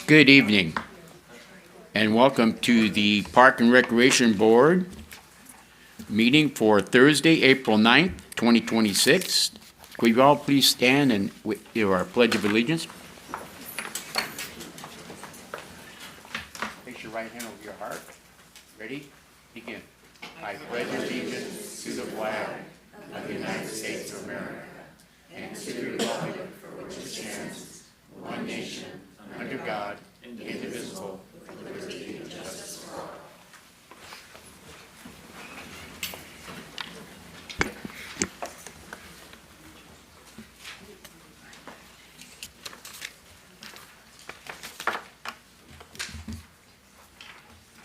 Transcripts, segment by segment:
Good evening, and welcome to the Park and Recreation Board meeting for Thursday, April 9th, 2026. Could you all please stand and do our Pledge of Allegiance? Place your right hand over your heart. Ready? Begin. I pledge allegiance to the flag of the United States of America and to the republic for which it stands, one nation, under God, indivisible, with liberty and justice for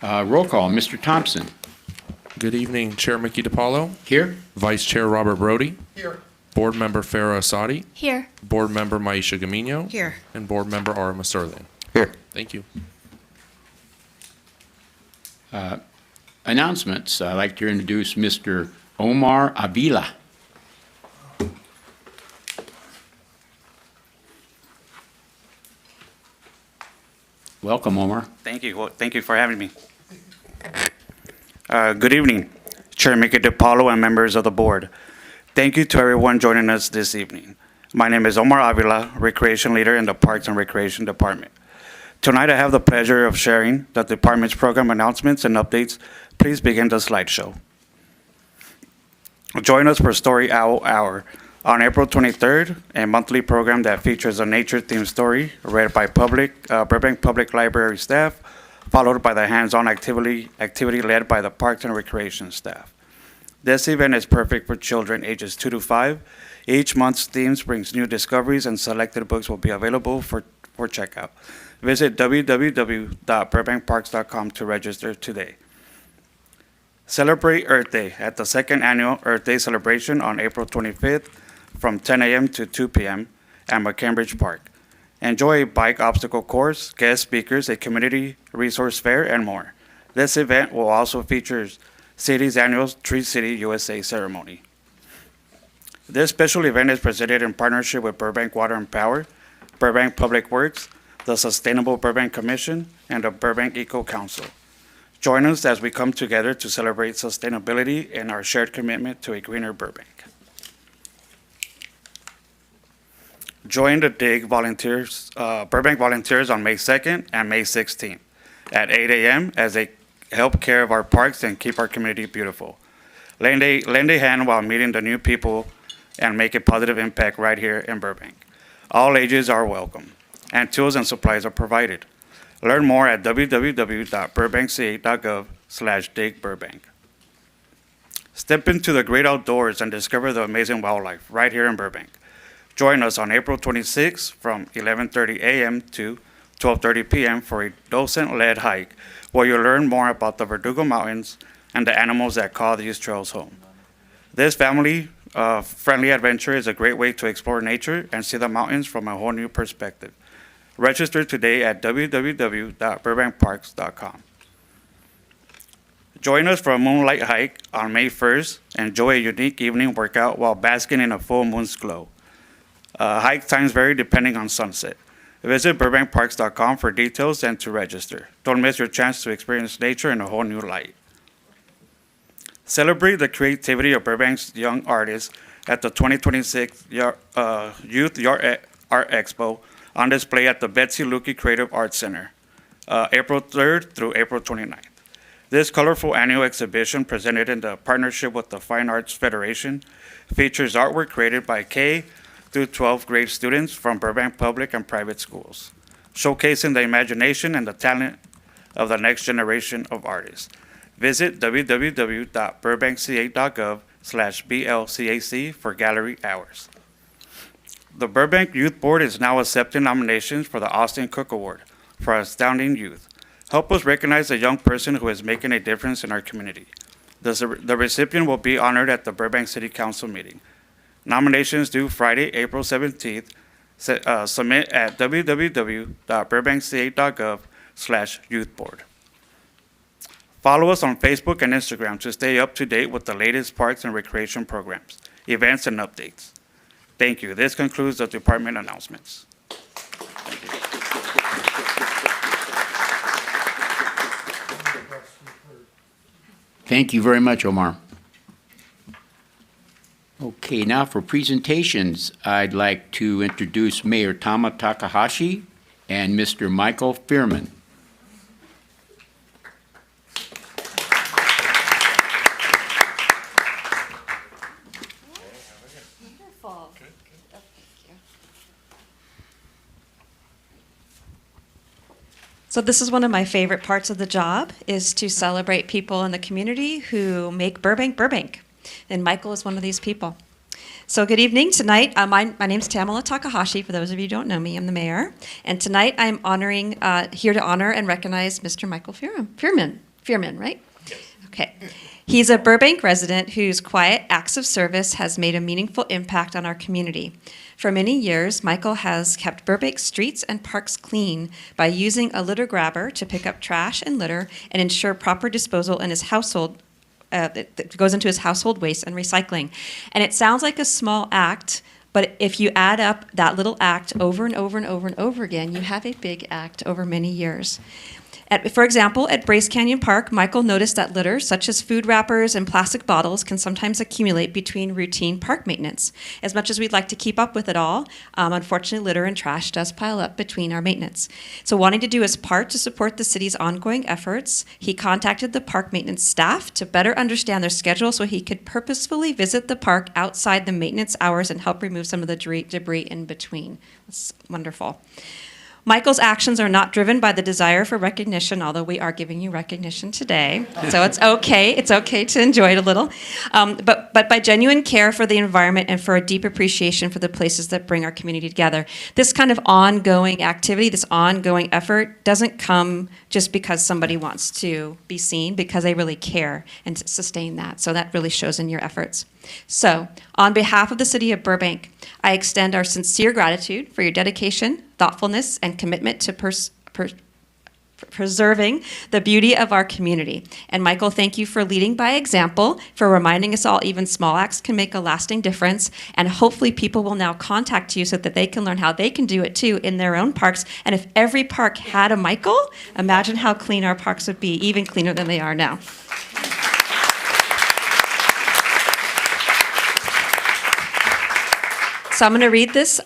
all. Roll call, Mr. Thompson. Good evening, Chair Mickey DiPaolo, Here? Vice Chair Robert Brody, Here. Board Member Farah Asadi, Here. Board Member Maisha Gamino, Here. and Board Member Arma Sterling. Here. Thank you. Announcements. I'd like to introduce Mr. Omar Avila. Welcome, Omar. Thank you. Well, thank you for having me. Good evening, Chair Mickey DiPaolo and members of the board. Thank you to everyone joining us this evening. My name is Omar Avila, Recreation Leader in the Parks and Recreation Department. Tonight I have the pleasure of sharing the department's program announcements and updates. Please begin the slideshow. Join us for Story Owl Hour on April 23rd, a monthly program that features a nature-themed story read by Burbank Public Library staff, followed by the hands-on activity led by the Parks and Recreation staff. This event is perfect for children ages 2 to 5. Each month's themes brings new discoveries, and selected books will be available for checkout. Visit www.burbankparks.com to register today. Celebrate Earth Day at the second annual Earth Day celebration on April 25th from 10 a.m. to 2 p.m. at McCambridge Park. Enjoy a bike obstacle course, guest speakers, a community resource fair, and more. This event will also feature City's annual Tree City USA ceremony. This special event is presented in partnership with Burbank Water and Power, Burbank Public Works, the Sustainable Burbank Commission, and the Burbank Eco Council. Join us as we come together to celebrate sustainability and our shared commitment to a greener Burbank. Join the DIG volunteers, Burbank volunteers on May 2nd and May 16th at 8 a.m. as they help care of our parks and keep our community beautiful. Lend a hand while meeting the new people and make a positive impact right here in Burbank. All ages are welcome, and tools and supplies are provided. Learn more at www.burbankca.gov/digburbank. Step into the great outdoors and discover the amazing wildlife right here in Burbank. Join us on April 26th from 11:30 a.m. to 12:30 p.m. for a docent-led hike where you'll learn more about the Verdugo Mountains and the animals that call these trails home. This family-friendly adventure is a great way to explore nature and see the mountains from a whole new perspective. Register today at www.burbankparks.com. Join us for a moonlight hike on May 1st. Enjoy a unique evening workout while basking in a full moon's glow. Hike times vary depending on sunset. Visit burbankparks.com for details and to register. Don't miss your chance to experience nature in a whole new light. Celebrate the creativity of Burbank's young artists at the 2026 Youth Art Expo on display at the Betsy Lukey Creative Arts Center, April 3rd through April 29th. This colorful annual exhibition, presented in the partnership with the Fine Arts Federation, features artwork created by K through 12th grade students from Burbank public and private schools, showcasing the imagination and the talent of the next generation of artists. Visit www.burbankca.gov/blcac for gallery hours. The Burbank Youth Board is now accepting nominations for the Austin Cook Award for Astounding Youth. Help us recognize a young person who is making a difference in our community. The recipient will be honored at the Burbank City Council meeting. Nominations due Friday, April 17th. Submit at www.burbankca.gov/youthboard. Follow us on Facebook and Instagram to stay up to date with the latest parks and recreation programs, events, and updates. Thank you. This concludes the department announcements. Thank you. Thank you very much, Omar. Okay, now for presentations, I'd like to introduce Mayor Tama Takahashi and Mr. Michael Fearman. Wonderful. So this is one of my favorite parts of the job, is to celebrate people in the community who make Burbank Burbank. And Michael is one of these people. So good evening. Tonight, my name's Tamala Takahashi. For those of you who don't know me, I'm the mayor. And tonight I'm here to honor and recognize Mr. Michael Fearman, right? Yes. Okay. He's a Burbank resident whose quiet acts of service has made a meaningful impact on our community. For many years, Michael has kept Burbank streets and parks clean by using a litter grabber to pick up trash and litter and ensure proper disposal in his household that goes into his household waste and recycling. And it sounds like a small act, but if you add up that little act over and over and over and over again, you have a big act over many years. For example, at Bryce Canyon Park, Michael noticed that litter, such as food wrappers and plastic bottles, can sometimes accumulate between routine park maintenance. As much as we'd like to keep up with it all, unfortunately, litter and trash does pile up between our maintenance. So wanting to do his part to support the city's ongoing efforts, he contacted the park maintenance staff to better understand their schedule so he could purposefully visit the park outside the maintenance hours and help remove some of the debris in between. That's wonderful. Michael's actions are not driven by the desire for recognition, although we are giving you recognition today. So it's okay. It's okay to enjoy it a little. But by genuine care for the environment and for a deep appreciation for the places that bring our community together. This kind of ongoing activity, this ongoing effort doesn't come just because somebody wants to be seen, because they really care and sustain that. So that really shows in your efforts. So, on behalf of the City of Burbank, I extend our sincere gratitude for your dedication, thoughtfulness, and commitment to preserving the beauty of our community. And Michael, thank you for leading by example, for reminding us all even small acts can make a lasting difference, and hopefully people will now contact you so that they can learn how they can do it too in their own parks. And if every park had a Michael, imagine how clean our parks would be, even cleaner than they are now. So I'm going to read this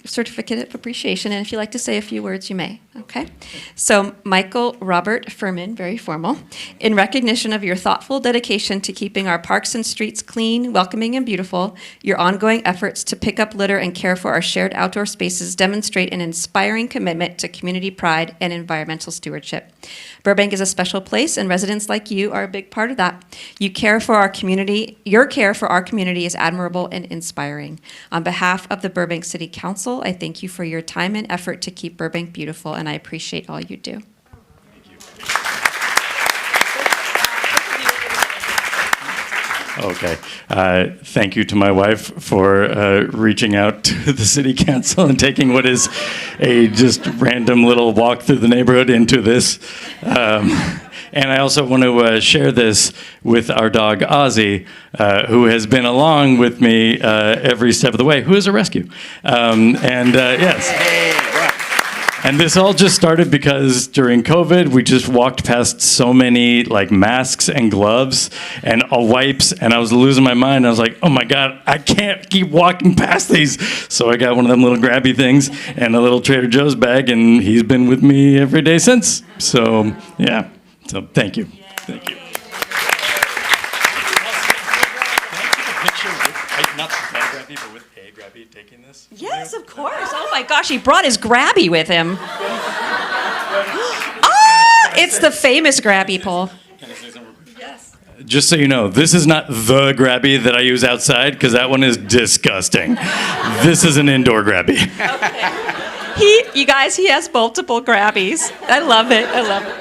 certificate of appreciation, and if you'd like to say a few words, you may. Okay? So, Michael Robert Fearman, very formal, in recognition of your thoughtful dedication to keeping our parks and streets clean, welcoming, and beautiful, your ongoing efforts to pick up litter and care for our shared outdoor spaces demonstrate an inspiring commitment to community pride and environmental stewardship. Burbank is a special place, and residents like you are a big part of that. Your care for our community is admirable and inspiring. On behalf of the Burbank City Council, I thank you for your time and effort to keep Burbank beautiful, and I appreciate all you do. Okay. Thank you to my wife for reaching out to the city council and taking what is a just random little walk through the neighborhood into this. And I also want to share this with our dog, Ozzy, who has been along with me every step of the way, who is a rescue. Yes. And this all just started because during COVID, we just walked past so many like masks and gloves and wipes, and I was losing my mind. I was like, oh my God, I can't keep walking past these. So I got one of them little grabby things and a little Trader Joe's bag, and he's been with me every day since. So yeah, so thank you. Thank you. Not the grabby, but with a grabby taking this? Yes, of course. Oh my gosh, he brought his grabby with him. It's the famous grabby pole. Can I say something real quick? Yes. Just so you know, this is not the grabby that I use outside, because that one is disgusting. This is an indoor grabby. Okay. You guys, he has multiple grabbies. I love it. I love it.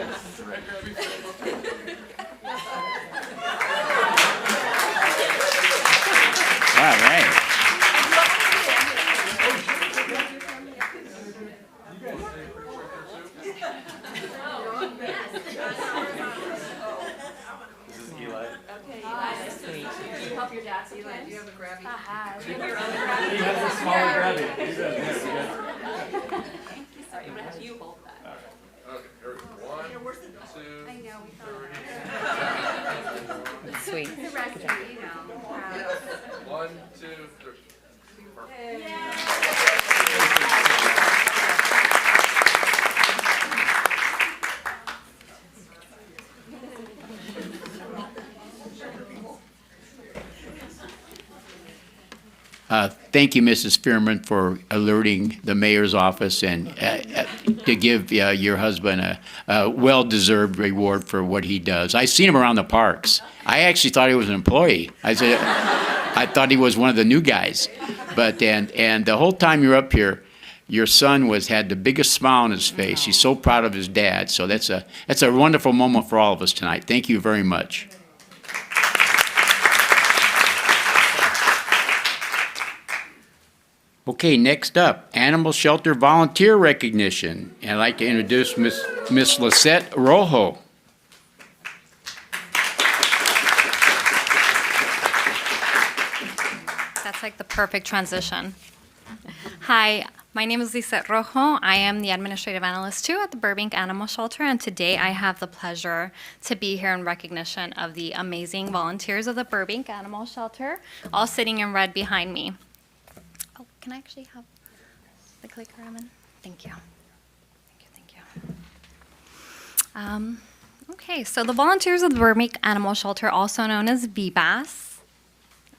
All right. This is Eli. Okay, nice to meet you. Can you help your dad see that? Do you have a grabby? He has a smaller grabby. Thank you. Sorry, I'm going to have you hold that. Okay, here we go. 1, 2, 3. 1, 2, 3. Thank you, Mrs. Fearman, for alerting the mayor's office and to give your husband a well-deserved reward for what he does. I've seen him around the parks. I actually thought he was an employee. I thought he was one of the new guys. But and the whole time you're up here, your son had the biggest smile on his face. He's so proud of his dad. So that's a wonderful moment for all of us tonight. Thank you very much. Okay, next up, Animal Shelter Volunteer Recognition. And I'd like to introduce Miss Lisette Rojo. That's like the perfect transition. Hi, my name is Lisette Rojo. I am the Administrative Analyst 2 at the Burbank Animal Shelter, and today I have the pleasure to be here in recognition of the amazing volunteers of the Burbank Animal Shelter, all sitting in red behind me. Oh, can I actually have the clicker, Evan? Thank you. Thank you. Okay, so the volunteers of the Burbank Animal Shelter, also known as VBAS,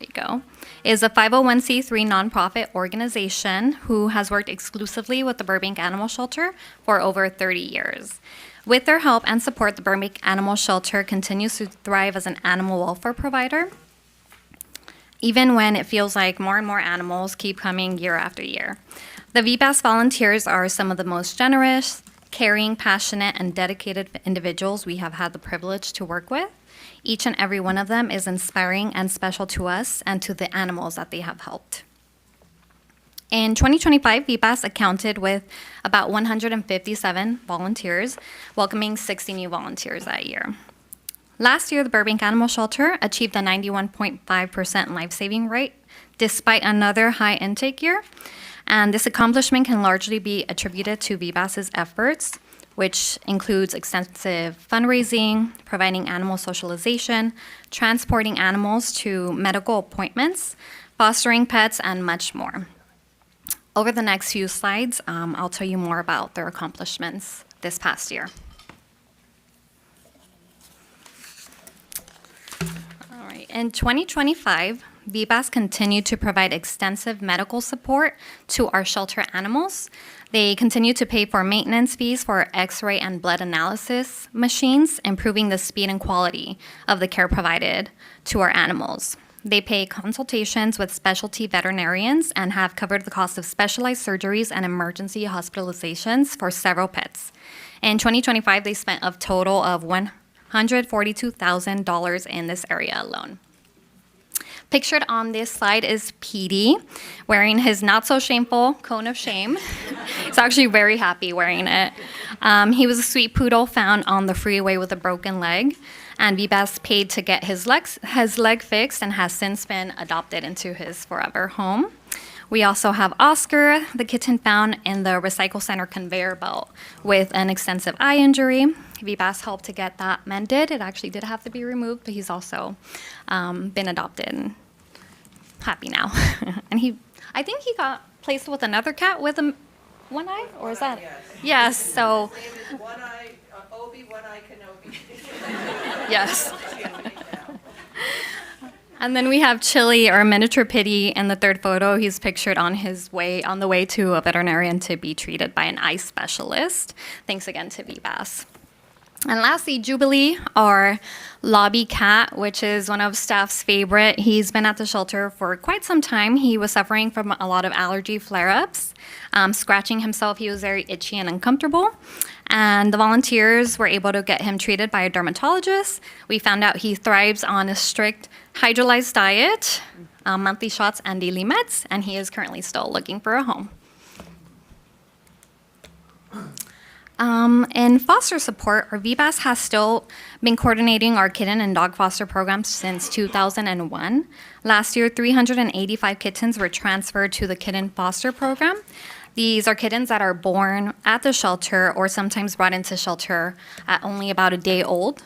there you go, is a 501c3 nonprofit organization who has worked exclusively with the Burbank Animal Shelter for over 30 years. With their help and support, the Burbank Animal Shelter continues to thrive as an animal welfare provider, even when it feels like more and more animals keep coming year after year. The VBAS volunteers are some of the most generous, caring, passionate, and dedicated individuals we have had the privilege to work with. Each and every one of them is inspiring and special to us and to the animals that they have helped. In 2025, VBAS accounted with about 157 volunteers, welcoming 60 new volunteers that year. Last year, the Burbank Animal Shelter achieved a 91.5% life-saving rate, despite another high intake year. And this accomplishment can largely be attributed to VBAS's efforts, which includes extensive fundraising, providing animal socialization, transporting animals to medical appointments, fostering pets, and much more. Over the next few slides, I'll tell you more about their accomplishments this past year. In 2025, VBAS continued to provide extensive medical support to our shelter animals. They continue to pay for maintenance fees for X-ray and blood analysis machines, improving the speed and quality of the care provided to our animals. They pay consultations with specialty veterinarians and have covered the cost of specialized surgeries and emergency hospitalizations for several pets. In 2025, they spent a total of $142,000 in this area alone. Pictured on this slide is Petey wearing his not so shameful cone of shame. He's actually very happy wearing it. He was a sweet poodle found on the freeway with a broken leg, and VBAS paid to get his leg fixed and has since been adopted into his forever home. We also have Oscar, the kitten found in the recycle center conveyor belt with an extensive eye injury. VBAS helped to get that mended. It actually did have to be removed, but he's also been adopted and happy now. And I think he got placed with another cat with one eye, or is that? Yes, so. His name is One Eye, Obi, One Eye Kenobi. Yes. And then we have Chili, our miniature pitty, in the third photo. He's pictured on the way to a veterinarian to be treated by an eye specialist. Thanks again to VBAS. And lastly, Jubilee, our lobby cat, which is one of staff's favorite. He's been at the shelter for quite some time. He was suffering from a lot of allergy flare-ups, scratching himself. He was very itchy and uncomfortable. And the volunteers were able to get him treated by a dermatologist. We found out he thrives on a strict hydrolyzed diet, monthly shots, and daily meds, and he is currently still looking for a home. In foster support, our VBAS has still been coordinating our kitten and dog foster programs since 2001. Last year, 385 kittens were transferred to the kitten foster program. These are kittens that are born at the shelter or sometimes brought into shelter at only about a day old.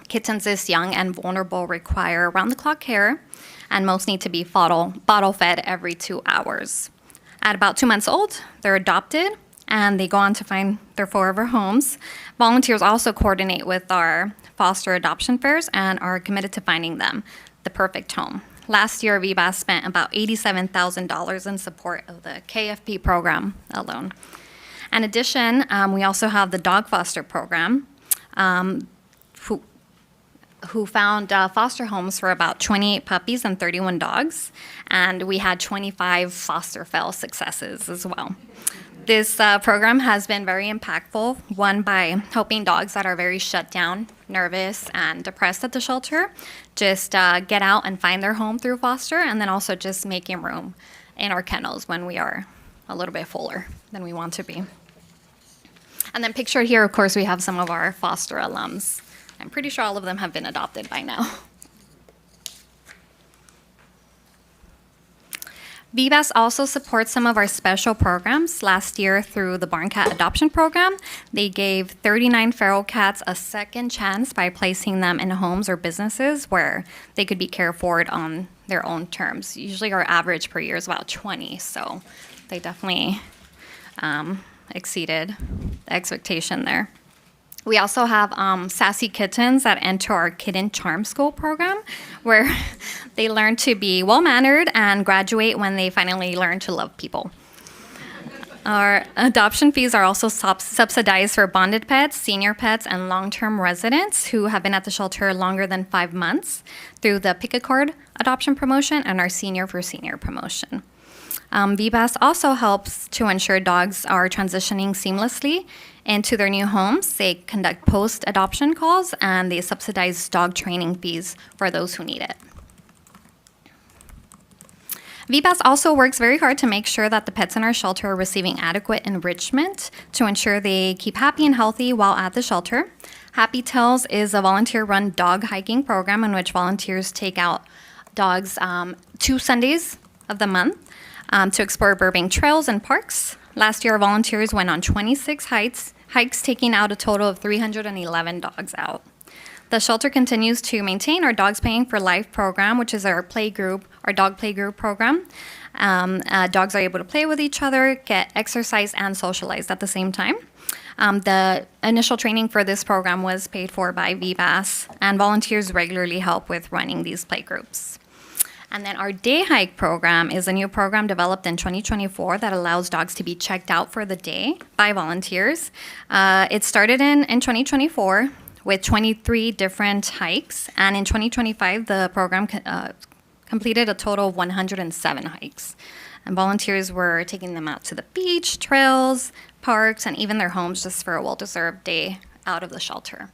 Kittens this young and vulnerable require around-the-clock care, and most need to be bottle-fed every 2 hours. At about 2 months old, they're adopted, and they go on to find their forever homes. Volunteers also coordinate with our foster adoption fairs and are committed to finding them the perfect home. Last year, VBAS spent about $87,000 in support of the KFP program alone. In addition, we also have the dog foster program, who found foster homes for about 28 puppies and 31 dogs, and we had 25 foster fail successes as well. This program has been very impactful, one by helping dogs that are very shut down, nervous, and depressed at the shelter just get out and find their home through foster, and then also just making room in our kennels when we are a little bit fuller than we want to be. And then pictured here, of course, we have some of our foster alums. I'm pretty sure all of them have been adopted by now. VBAS also supports some of our special programs. Last year, through the Barn Cat Adoption Program, they gave 39 feral cats a second chance by placing them in homes or businesses where they could be cared for on their own terms. Usually our average per year is about 20, so they definitely exceeded the expectation there. We also have sassy kittens that enter our Kitten Charm School program, where they learn to be well-mannered and graduate when they finally learn to love people. Our adoption fees are also subsidized for bonded pets, senior pets, and long-term residents who have been at the shelter longer than 5 months through the Pick a Card adoption promotion and our Senior for Senior promotion. VBAS also helps to ensure dogs are transitioning seamlessly into their new homes. They conduct post-adoption calls, and they subsidize dog training fees for those who need it. VBAS also works very hard to make sure that the pets in our shelter are receiving adequate enrichment to ensure they keep happy and healthy while at the shelter. Happy Tails is a volunteer-run dog hiking program in which volunteers take out dogs 2 Sundays of the month to explore Burbank trails and parks. Last year, volunteers went on 26 hikes, taking out a total of 311 dogs out. The shelter continues to maintain our Dogs Paying for Life program, which is our dog play group program. Dogs are able to play with each other, get exercise, and socialize at the same time. The initial training for this program was paid for by VBAS, and volunteers regularly help with running these play groups. And then our Day Hike program is a new program developed in 2024 that allows dogs to be checked out for the day by volunteers. It started in 2024 with 23 different hikes, and in 2025, the program completed a total of 107 hikes. And volunteers were taking them out to the beach, trails, parks, and even their homes just for a well-deserved day out of the shelter.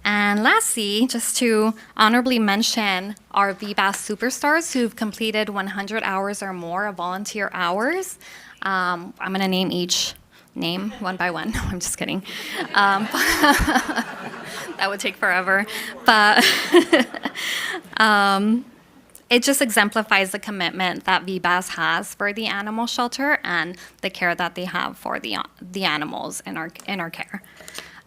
And lastly, just to honorably mention our VBAS superstars who've completed 100 hours or more of volunteer hours. I'm going to name each name one by one. No, I'm just kidding. That would take forever. But it just exemplifies the commitment that VBAS has for the animal shelter and the care that they have for the animals in our care.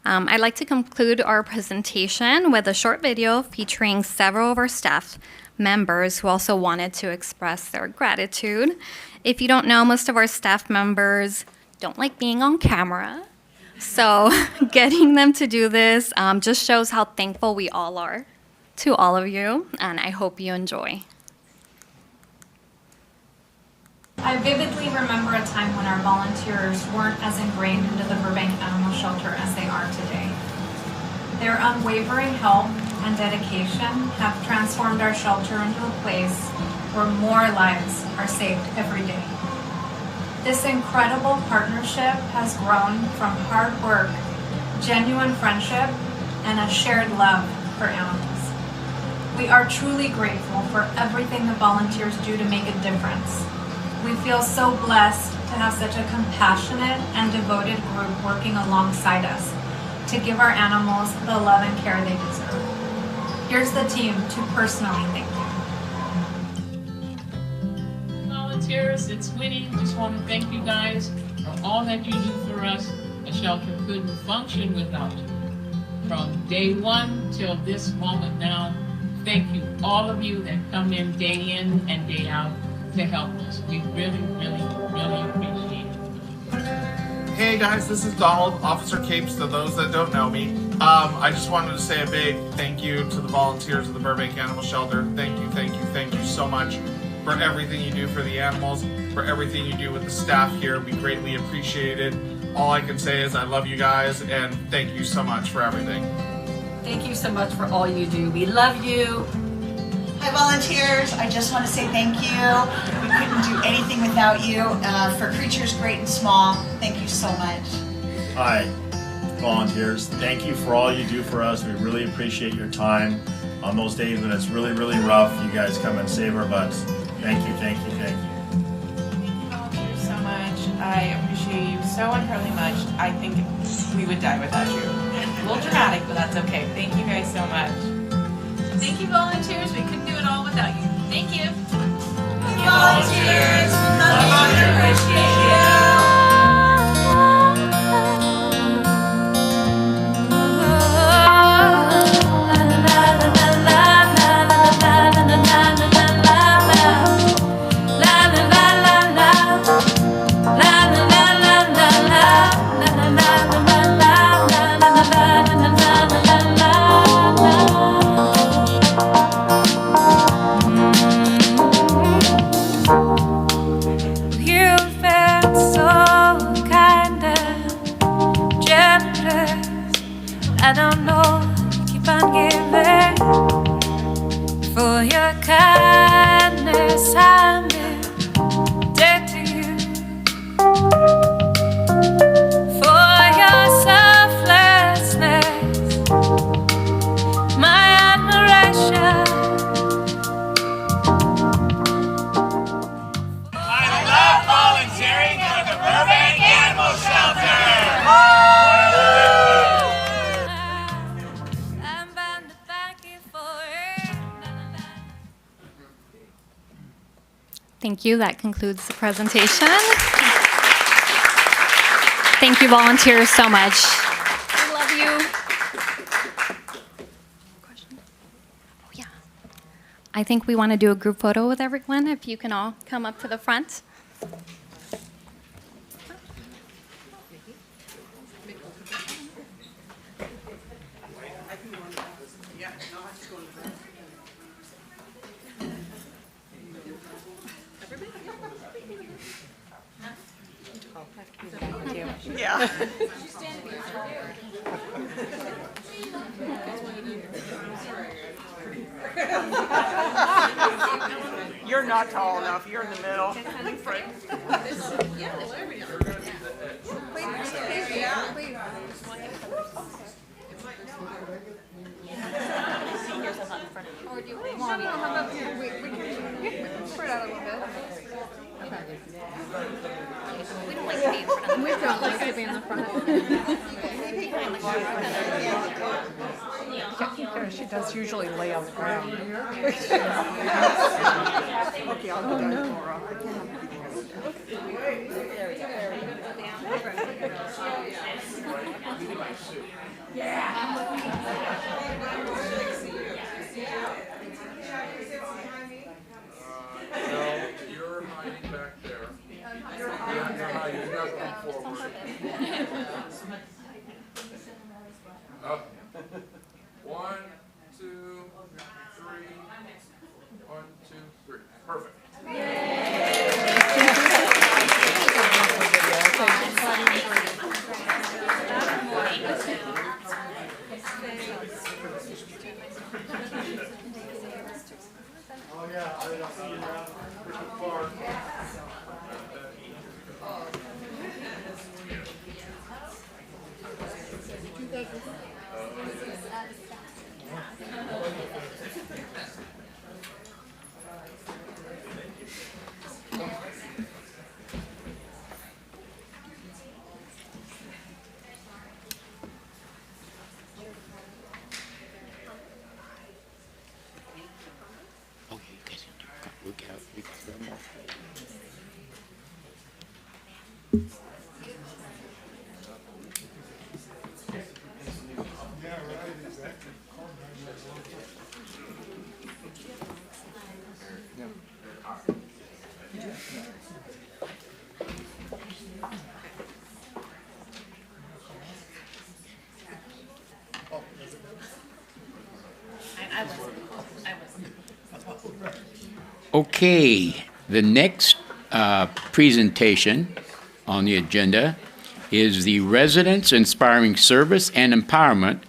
I'd like to conclude our presentation with a short video featuring several of our staff members who also wanted to express their gratitude. If you don't know, most of our staff members don't like being on camera. So getting them to do this just shows how thankful we all are to all of you, and I hope you enjoy. I vividly remember a time when our volunteers weren't as ingrained into the Burbank Animal Shelter as they are today. Their unwavering help and dedication have transformed our shelter into a place where more lives are saved every day. This incredible partnership has grown from hard work, genuine friendship, and a shared love for animals. We are truly grateful for everything the volunteers do to make a difference. We feel so blessed to have such a compassionate and devoted group working alongside us to give our animals the love and care they deserve. Here's the team to personally thank you. Volunteers, it's Winnie. Just want to thank you guys for all that you do for us, shelter couldn't function without you. From day one till this moment now, thank you, all of you that come in and day out to help us. We really, really, really appreciate it. Hey guys, this is Donald, Officer Capes, to those that don't know me. I just wanted to say a big thank you to the volunteers of the Burbank Animal Shelter. Thank you so much for everything you do for the animals, for everything you do with the staff here. We greatly appreciate it. All I can say is I love you guys and thank you so much for everything. Thank you so much for all you do. We love you. Hi volunteers, I just want to say thank you. We couldn't do anything without you. For creatures great and small, thank you so much. Hi, volunteers. Thank you for all you do for us. We really appreciate your time. On those days when it's really, really rough, you guys come and save our butts. Thank you, thank you, thank you. Thank you so much. I appreciate you so incredibly much. I think we would die without you. A little dramatic, but that's okay. Thank you guys so much. Thank you, volunteers. We couldn't do it all without you. Thank you. Volunteers, love you, appreciate you. I don't know, keep on giving. For your kindness, I'm indebted to you. For your selflessness, my admiration. I love volunteering for the Burbank Animal Shelter! Thank you. That concludes the presentation. Thank you, volunteers, so much. We love you. Oh, yeah. I think we want to do a group photo with everyone. If you can all come up to the front. Yeah. You're not tall enough. You're in the middle. Or do you want to come up here? We can spread out a little bit. We don't like to be in front of We don't like to be in the front. She does usually lay on the ground. Okay, I'll go down, Laura. No, you're hiding back there. You're hiding. You have to come forward. Up. 1, 2, 3. 1, 2, 3. Perfect. Oh yeah, I'll see you now. Okay, the next presentation on the agenda is the Residents Inspiring Service and Empowerment,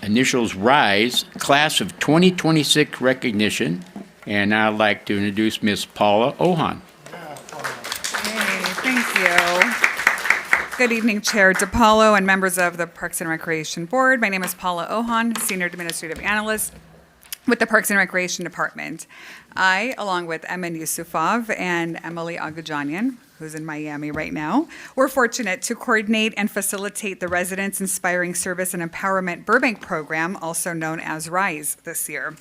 initials RISE, Class of 2026 recognition. And I'd like to introduce Ms. Paula Ohan. Hey, thank you. Good evening, Chair DiPaolo and members of the Parks and Recreation Board. My name is Paula Ohan, Senior Administrative Analyst with the Parks and Recreation Department. I, along with Emin Yusufov and Emily Agajanian, who's in Miami right now, we're fortunate to coordinate and facilitate the Residents Inspiring Service and Empowerment Burbank program, also known as RISE, this year.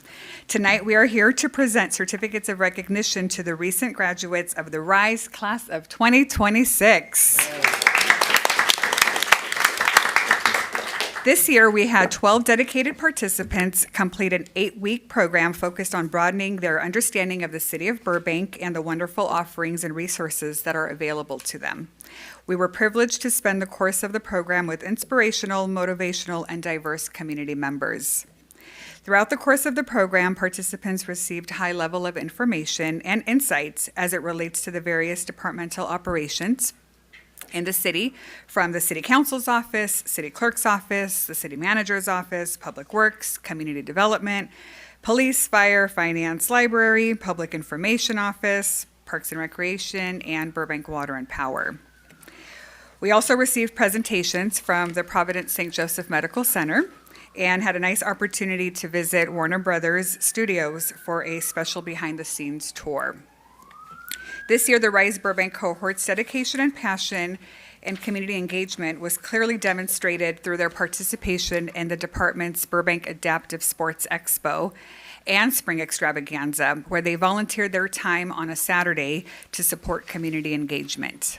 Tonight, we are here to present certificates of recognition to the recent graduates of the RISE Class of 2026. This year, we had 12 dedicated participants complete an 8-week program focused on broadening their understanding of the city of Burbank and the wonderful offerings and resources that are available to them. We were privileged to spend the course of the program with inspirational, motivational, and diverse community members. Throughout the course of the program, participants received high level of information and insights as it relates to the various departmental operations in the city, from the city council's office, city clerk's office, the city manager's office, public works, community development, police, fire, finance, library, public information office, parks and recreation, and Burbank Water and Power. We also received presentations from the Providence St. Joseph Medical Center and had a nice opportunity to visit Warner Brothers Studios for a special behind-the-scenes tour. This year, the RISE Burbank cohort's dedication and passion and community engagement was clearly demonstrated through their participation in the department's Burbank Adaptive Sports Expo and Spring Extravaganza, where they volunteered their time on a Saturday to support community engagement.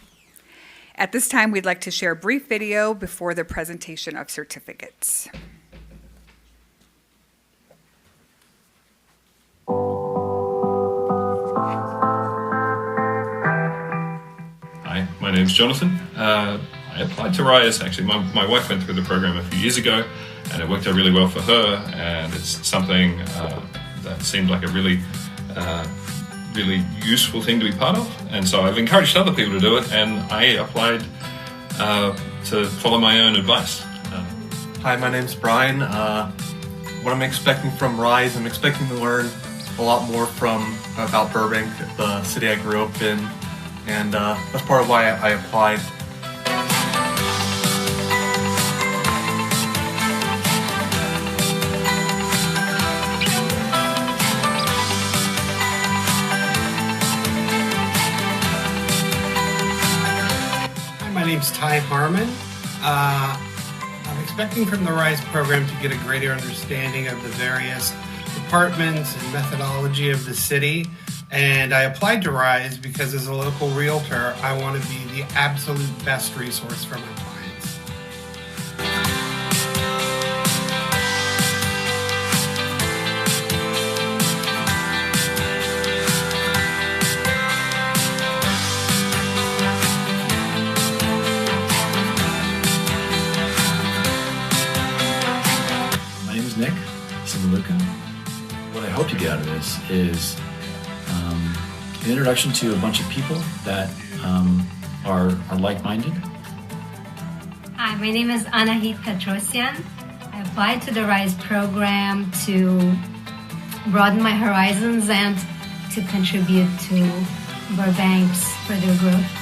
At this time, we'd like to share a brief video before the presentation of certificates. Hi, my name's Jonathan. I applied to RISE, actually. My wife went through the program a few years ago, and it worked out really well for her, and it's something that seemed like a really useful thing to be part of, and so I've encouraged other people to do it, and I applied to follow my own advice. Hi, my name's Brian. What I'm expecting from RISE, I'm expecting to learn a lot more about Burbank, the city I grew up in, and that's part of why I applied. Hi, my name's Ty Harmon. I'm expecting from the RISE program to get a greater understanding of the various departments and methodology of the city. And I applied to RISE because as a local realtor, I want to be the absolute best resource for my clients. My name is Nick Sivaluka. What I hope to get out of this is an introduction to a bunch of people that are like-minded. Hi, my name is Anahit Petrosian. I applied to the RISE program to broaden my horizons and to contribute to Burbank's further growth.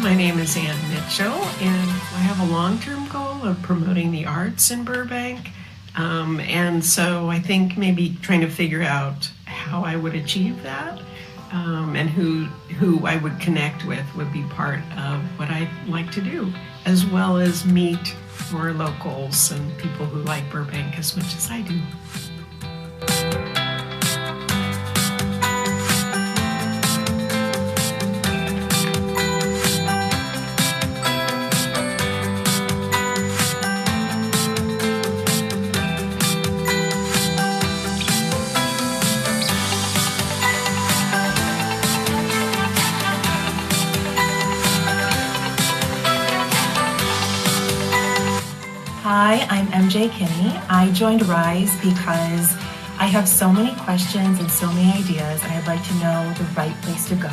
My name is Ann Mitchell, and I have a long-term goal of promoting the arts in Burbank. And so I think maybe trying to figure out how I would achieve that and who I would connect with would be part of what I like to do, as well as meet for locals and people who like Burbank as much as I do. Hi, I'm MJ Kinney. I joined RISE because I have so many questions and so many ideas, and I'd like to know the right place to go.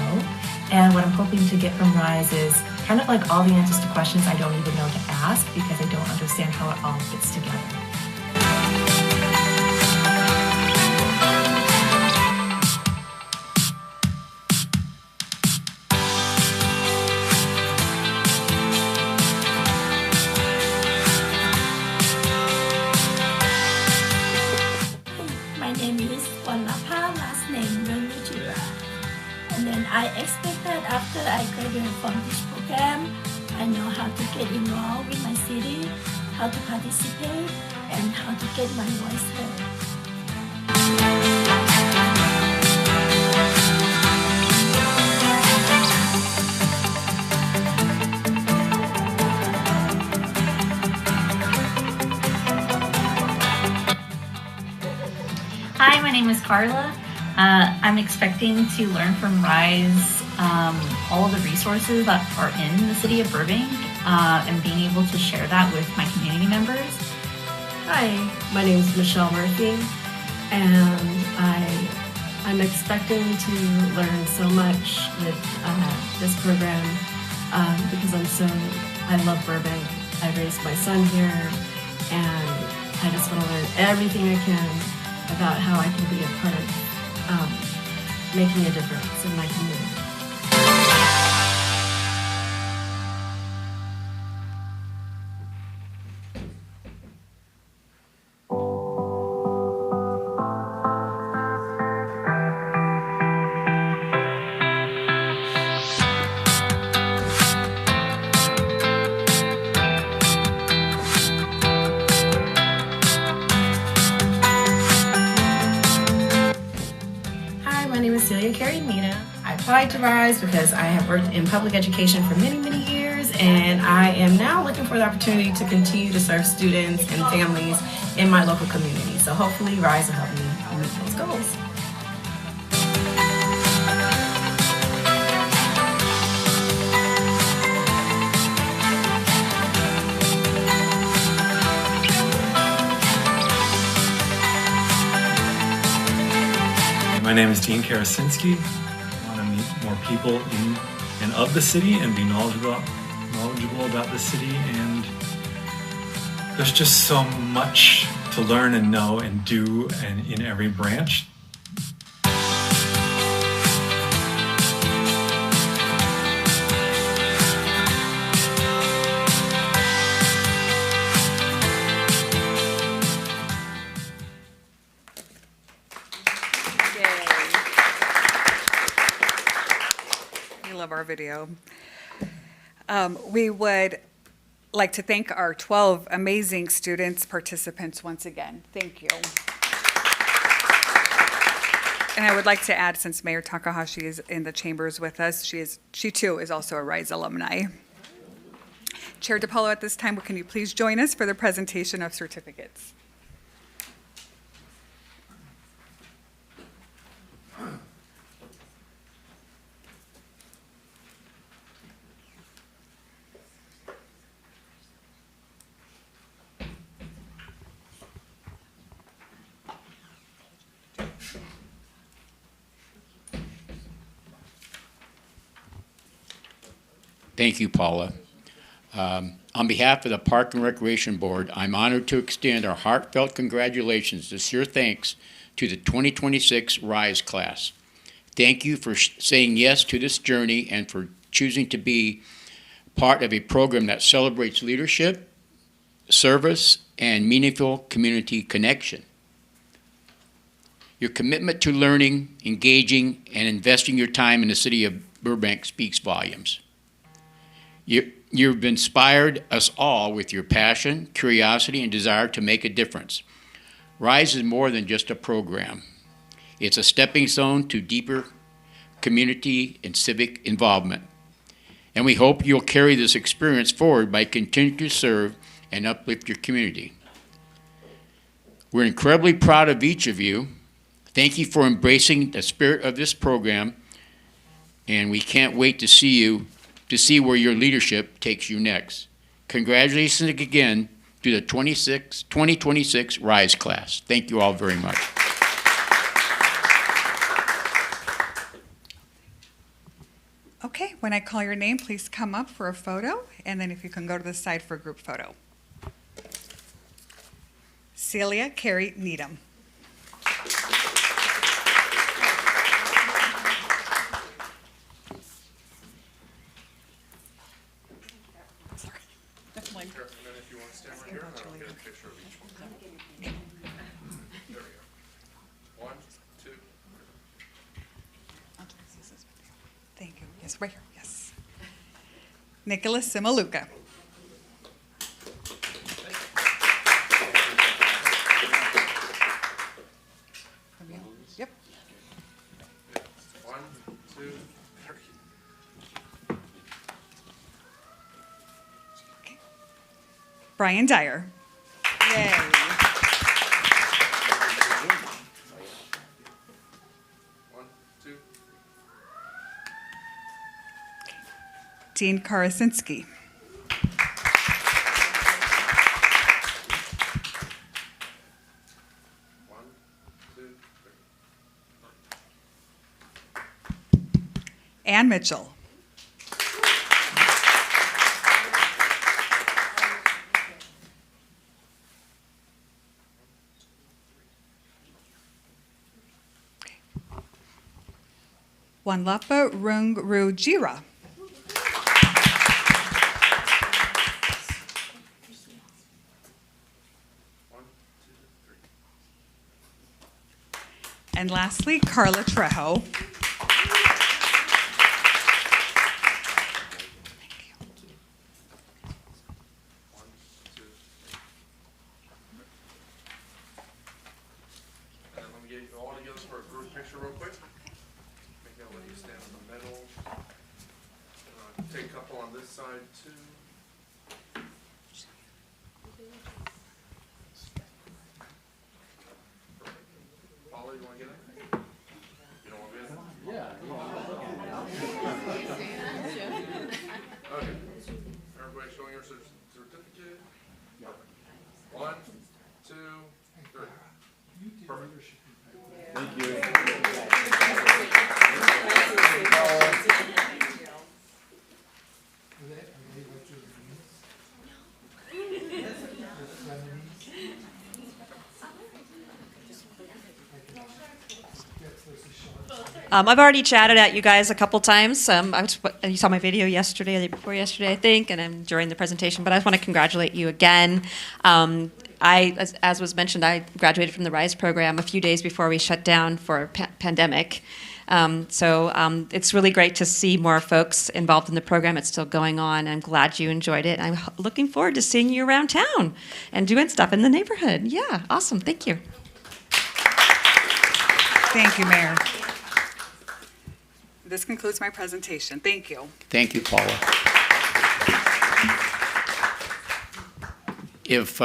And what I'm hoping to get from RISE is kind of like all the answers to questions I don't even know to ask because I don't understand how it all fits together. My name is Wanapa, last name Renujira. And then I expect that after I graduate from this program, I know how to get involved with my city, how to participate, and how to get my voice heard. Hi, my name is Carla. I'm expecting to learn from RISE all of the resources that are in the city of Burbank and being able to share that with my community members. Hi, my name is Michelle Murphy, and I'm expecting to learn so much with this program because I love Burbank. I raised my son here, and I just want to learn everything I can about how I can be a part of making a difference in my community. My name is Celia Carey Mina. I applied to RISE because I have worked in public education for many, many years, and I am now looking for the opportunity to continue to serve students and families in my local community. So hopefully RISE will help me meet those goals. My name is Dean Karasinski. I want to meet more people in and of the city and be knowledgeable about the city. And there's just so much to learn and know and do and in every branch. Love our video. We would like to thank our 12 amazing students, participants once again. Thank you. And I would like to add, since Mayor Takahashi is in the chambers with us, she too is also a RISE alumni. Chair DiPaolo, at this time, can you please join us for the presentation of certificates? Thank you, Paula. On behalf of the Park and Recreation Board, I'm honored to extend our heartfelt congratulations, sincere thanks to the 2026 RISE class. Thank you for saying yes to this journey and for choosing to be part of a program that celebrates leadership, service, and meaningful community connection. Your commitment to learning, engaging, and investing your time in the city of Burbank speaks volumes. You've inspired us all with your passion, curiosity, and desire to make a difference. RISE is more than just a program. It's a stepping stone to deeper community and civic involvement. And we hope you'll carry this experience forward by continuing to serve and uplift your community. We're incredibly proud of each of you. Thank you for embracing the spirit of this program, and we can't wait to see where your leadership takes you next. Congratulations again to the 2026 RISE class. Thank you all very much. Okay, when I call your name, please come up for a photo, and then if you can go to the side for a group photo. Celia Carey Needham. And then if you want to stand right here, and then I'll get a picture of each one. There we go. 1, 2. Thank you. Yes, right here. Yes. Nicholas Simaluka. Yep. 1, 2, 3. Brian Dyer. Yay. 1, 2. Dean Karasinski. Ann Mitchell. Wanlapa Rungru Jira. And lastly, Carla Trejo. And let me get you all together for a group picture real quick. Maybe I'll let you stand in the middle. Take a couple on this side too. Paula, you want to get it? You don't want to get it? Yeah. Okay. Everybody showing your certificate. 1, 2, 3. Perfect. Thank you. I've already chatted at you guys a couple times. You saw my video yesterday, or the day before yesterday, I think, and I'm during the presentation. But I just want to congratulate you again. As was mentioned, I graduated from the RISE program a few days before we shut down for pandemic. So it's really great to see more folks involved in the program. It's still going on. I'm glad you enjoyed it. I'm looking forward to seeing you around town and doing stuff in the neighborhood. Yeah, awesome. Thank you. Thank you, Mayor. This concludes my presentation. Thank you. Thank you, Paula. If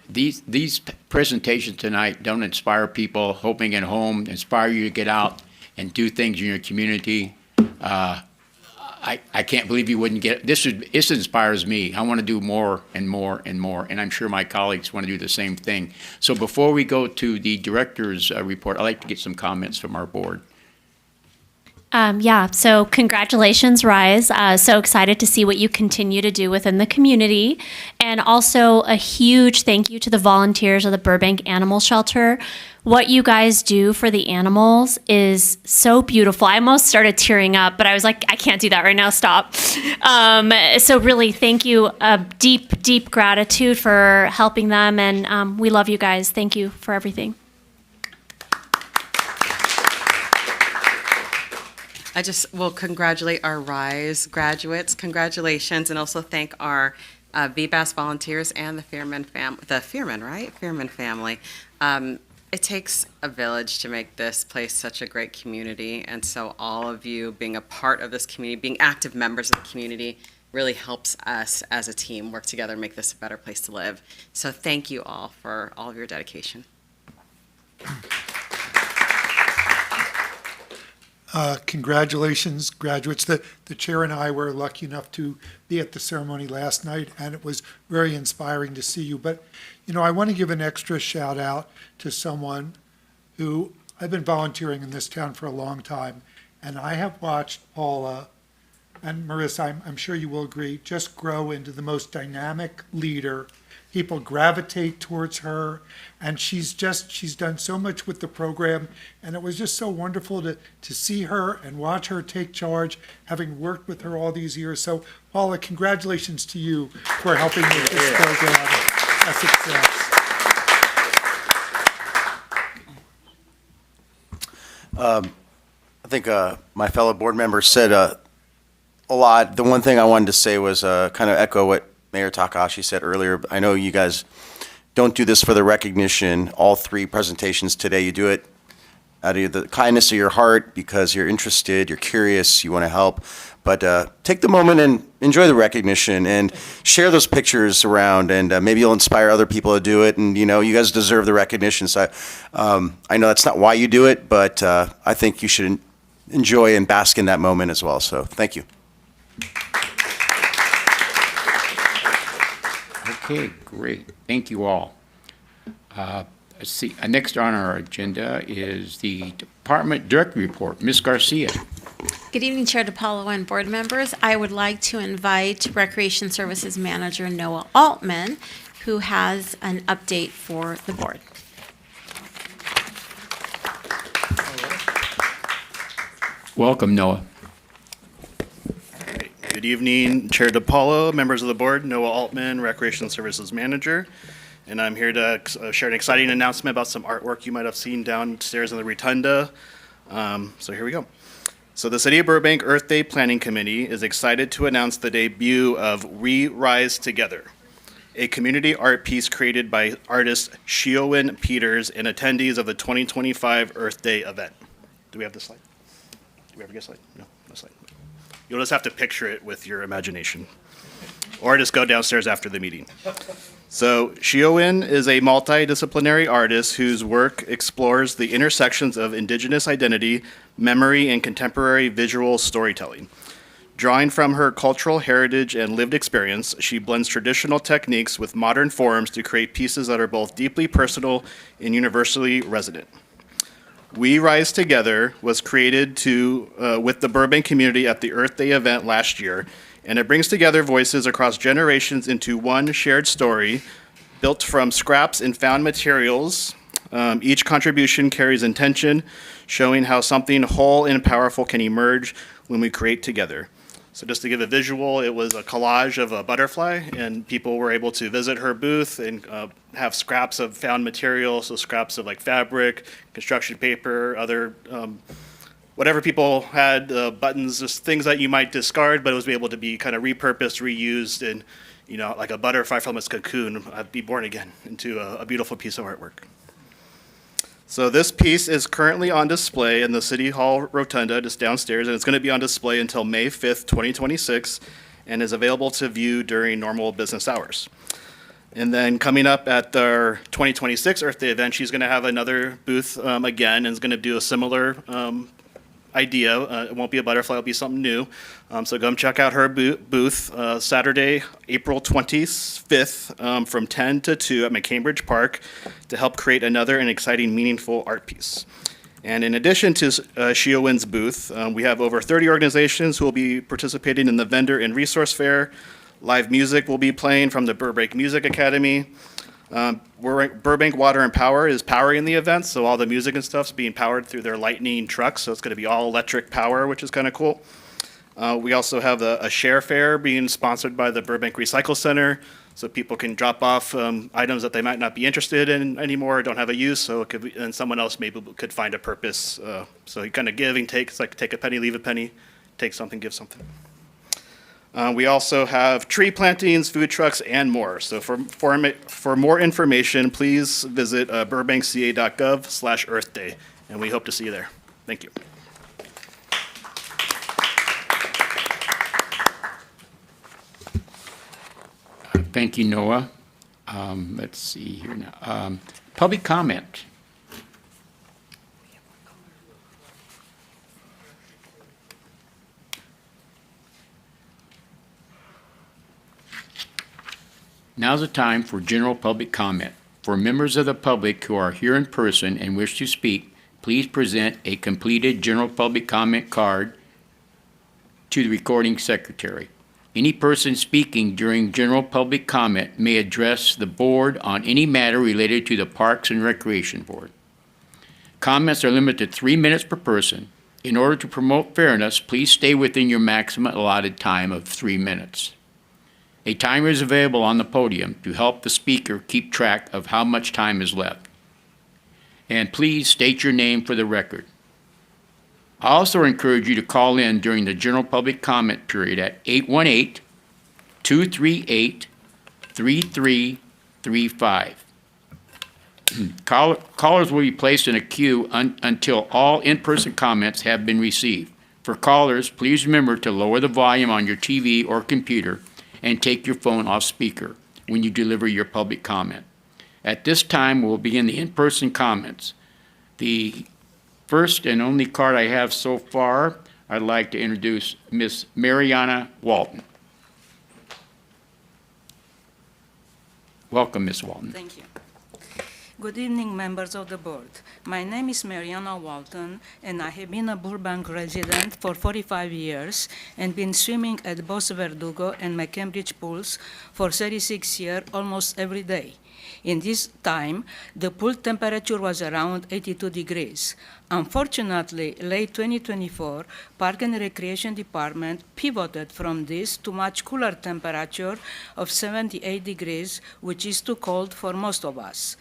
these presentations tonight don't inspire people hoping at home, inspire you to get out and do things in your community, I can't believe you wouldn't get this. This inspires me. I want to do more and more and more, and I'm sure my colleagues want to do the same thing. So before we go to the director's report, I'd like to get some comments from our board. So congratulations, RISE. So excited to see what you continue to do within the community. And also a huge thank you to the volunteers of the Burbank Animal Shelter. What you guys do for the animals is so beautiful. I almost started tearing up, but I was like, I can't do that right now, stop. So really, thank you. Deep, deep gratitude for helping them. And we love you guys. Thank you for everything. I just will congratulate our RISE graduates. Congratulations, and also thank our VBAS volunteers and the Fearman family. It takes a village to make this place such a great community, and so all of you being a part of this community, being active members of the community, really helps us as a team work together and make this a better place to live. So thank you all for all of your dedication. Congratulations, graduates. The chair and I were lucky enough to be at the ceremony last night, and it was very inspiring to see you. But, you know, I want to give an extra shout out to someone who I've been volunteering in this town for a long time, and I have watched Paula and Marissa, I'm sure you will agree, just grow into the most dynamic leader. People gravitate towards her, and she's done so much with the program, and it was just so wonderful to see her and watch her take charge, having worked with her all these years. So, Paula, congratulations to you for helping make this program a success. I think my fellow board members said a lot. The one thing I wanted to say was kind of echo what Mayor Takahashi said earlier. I know you guys don't do this for the recognition. All three presentations today, you do it out of the kindness of your heart because you're interested, you're curious, you want to help. But take the moment and enjoy the recognition and share those pictures around, and maybe you'll inspire other people to do it. And you know, you guys deserve the recognition. So I know that's not why you do it, but I think you should enjoy and bask in that moment as well. So thank you. Okay, great. Thank you all. Let's see. Next on our agenda is the Department Director Report. Ms. Garcia. Good evening, Chair DiPaolo and board members. I would like to invite Recreation Services Manager Noah Altman, who has an update for the board. Welcome, Noah. Good evening, Chair DiPaolo, members of the board, Noah Altman, Recreation Services Manager. And I'm here to share an exciting announcement about some artwork you might have seen downstairs in the rotunda. So here we go. So the City of Burbank Earth Day Planning Committee is excited to announce the debut of We Rise Together, a community art piece created by artist Shiowin Peters and attendees of the 2025 Earth Day event. Do we have the slide? Do we ever get a slide? No, no slide. You'll just have to picture it with your imagination, or just go downstairs after the meeting. So Shiowin is a multidisciplinary artist whose work explores the intersections of Indigenous identity, memory, and contemporary visual storytelling. Drawing from her cultural heritage and lived experience, she blends traditional techniques with modern forms to create pieces that are both deeply personal and universally resonant. We Rise Together was created with the Burbank community at the Earth Day event last year, and it brings together voices across generations into one shared story built from scraps and found materials. Each contribution carries intention, showing how something whole and powerful can emerge when we create together. So just to give a visual, it was a collage of a butterfly, and people were able to visit her booth and have scraps of found material, so scraps of like fabric, construction paper, other whatever people had, buttons, just things that you might discard, but it was able to be kind of repurposed, reused, and you know, like a butterfly from its cocoon, be born again into a beautiful piece of artwork. So this piece is currently on display in the City Hall Rotunda, just downstairs, and it's going to be on display until May 5th, 2026, and is available to view during normal business hours. And then coming up at their 2026 Earth Day event, she's going to have another booth again, and is going to do a similar idea. It won't be a butterfly, it'll be something new. So come check out her booth Saturday, April 25th from 10 to 2 at McCambridge Park to help create another and exciting, meaningful art piece. And in addition to Shiowin's booth, we have over 30 organizations who will be participating in the vendor and resource fair. Live music will be playing from the Burbank Music Academy. Burbank Water and Power is powering the event, so all the music and stuff's being powered through their lightning trucks, so it's going to be all electric power, which is kind of cool. We also have a share fair being sponsored by the Burbank Recycle Center, so people can drop off items that they might not be interested in anymore, don't have a use, so it could be, and someone else maybe could find a purpose. So you kind of give and take. It's like take a penny, leave a penny, take something, give something. We also have tree plantings, food trucks, and more. So for more information, please visit burbankca.gov/Earth Day, and we hope to see you there. Thank you. Thank you, Noah. Let's see here now. Public comment. Now's the time for general public comment. For members of the public who are here in person and wish to speak, please present a completed general public comment card to the recording secretary. Any person speaking during general public comment may address the board on any matter related to the Parks and Recreation Board. Comments are limited to 3 minutes per person. In order to promote fairness, please stay within your maximum allotted time of 3 minutes. A timer is available on the podium to help the speaker keep track of how much time is left. And please state your name for the record. I also encourage you to call in during the general public comment period at 818-238-3335. Callers will be placed in a queue until all in-person comments have been received. For callers, please remember to lower the volume on your TV or computer and take your phone off speaker when you deliver your public comment. At this time, we'll begin the in-person comments. The first and only card I have so far, I'd like to introduce Miss Mariana Walton. Welcome, Miss Walton. Thank you. Good evening, members of the board. My name is Mariana Walton, and I have been a Burbank resident for 45 years and been swimming at both Verdugo and McCambridge pools for 36 years, almost every day. In this time, the pool temperature was around 82 degrees. Unfortunately, late 2024, Park and Recreation Department pivoted from this to much cooler temperature of 78 degrees, which is too cold for most of us.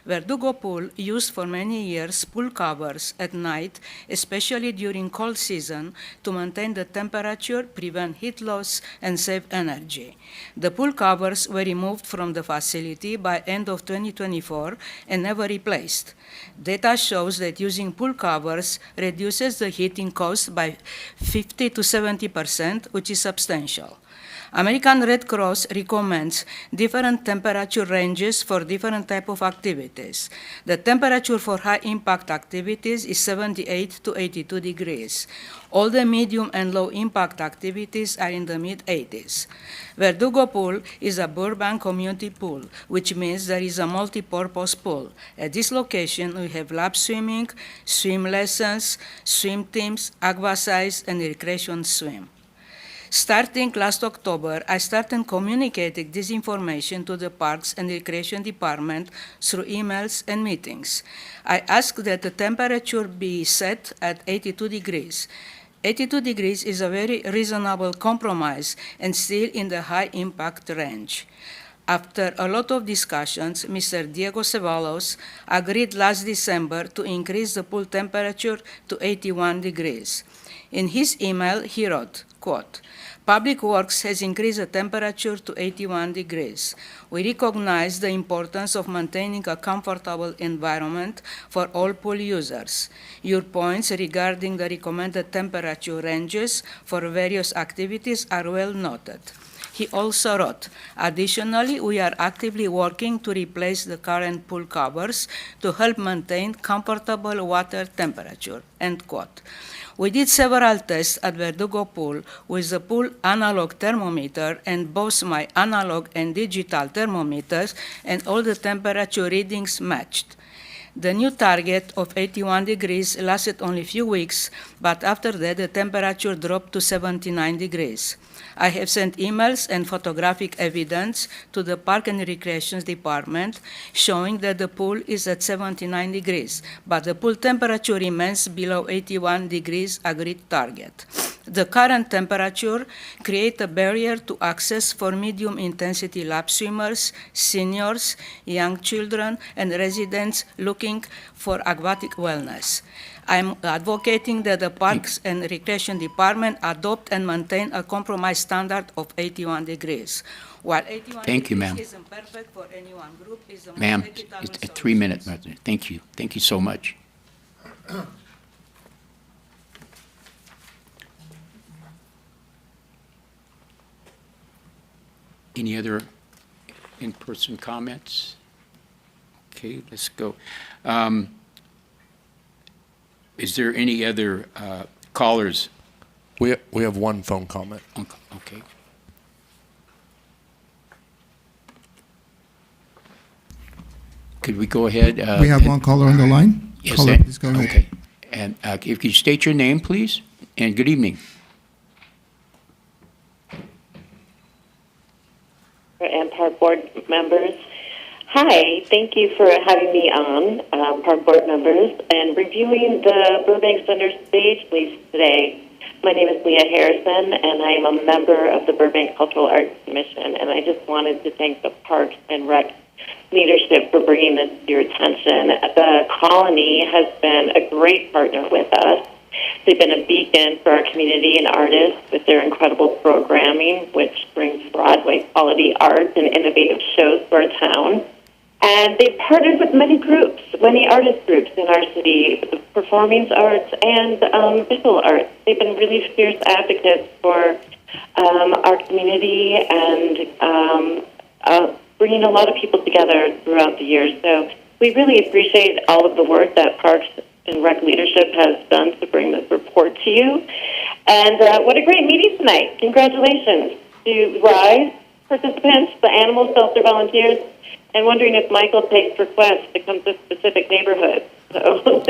Verdugo Pool used for many years pool covers at night, especially during cold season, to maintain the temperature, prevent heat loss, and save energy. The pool covers were removed from the facility by end of 2024 and never replaced. Data shows that using pool covers reduces the heating cost by 50 to 70%, which is substantial. American Red Cross recommends different temperature ranges for different types of activities. The temperature for high-impact activities is 78 to 82 degrees. All the medium and low-impact activities are in the mid-80s. Verdugo Pool is a Burbank community pool, which means there is a multi-purpose pool. At this location, we have lap swimming, swim lessons, swim teams, aquasize, and recreation swim. Starting last October, I started communicating this information to the Parks and Recreation Department through emails and meetings. I asked that the temperature be set at 82 degrees. 82 degrees is a very reasonable compromise and still in the high impact range. After a lot of discussions, Mr. Diego Ceballos agreed last December to increase the pool temperature to 81 degrees. In his email, he wrote, quote, "Public Works has increased the temperature to 81 degrees. We recognize the importance of maintaining a comfortable environment for all pool users. Your points regarding the recommended temperature ranges for various activities are well noted." He also wrote, "Additionally, we are actively working to replace the current pool covers to help maintain comfortable water temperature," end quote. We did several tests at Verdugo Pool with the pool analog thermometer and both my analog and digital thermometers, and all the temperature readings matched. The new target of 81 degrees lasted only a few weeks, but after that the temperature dropped to 79 degrees. I have sent emails and photographic evidence to the Park and Recreation Department showing that the pool is at 79 degrees, but the pool temperature remains below 81 degrees agreed target. The current temperature creates a barrier to access for medium-intensity lap swimmers, seniors, young children, and residents looking for aquatic wellness. I'm advocating that the Parks and Recreation Department adopt and maintain a compromise standard of 81 degrees. While 81 Thank you, degrees ma'am. isn't perfect for any one group, it's the most Ma'am, equitable it's a solution. 3-minute. Thank you. Thank you so much. Any other in-person comments? Okay, let's go. Is there any other callers? We have one phone comment. Okay. Could we go ahead? We have one caller on the line. Yes, Caller, and- please go ahead. Okay. And if you state your name, please, and good evening. And Park Board members. Hi, thank you for having me on, Park Board members, and reviewing the Burbank Center stage lease today. My name is Leah Harrison, and I am a member of the Burbank Cultural Arts Commission, and I just wanted to thank the Parks and Rec leadership for bringing this to your attention. The Colony has been a great partner with us. They've been a beacon for our community and artists with their incredible programming, which brings Broadway quality art and innovative shows to our town. And they've partnered with many groups, many artist groups in our city, performing arts and visual arts. They've been really fierce advocates for our community and bringing a lot of people together throughout the years. So we really appreciate all of the work that Parks and Rec leadership has done to bring this report to you. And what a great meeting tonight. Congratulations to RISE participants, the animal shelter volunteers, and wondering if Michael takes requests to come to specific neighborhoods. So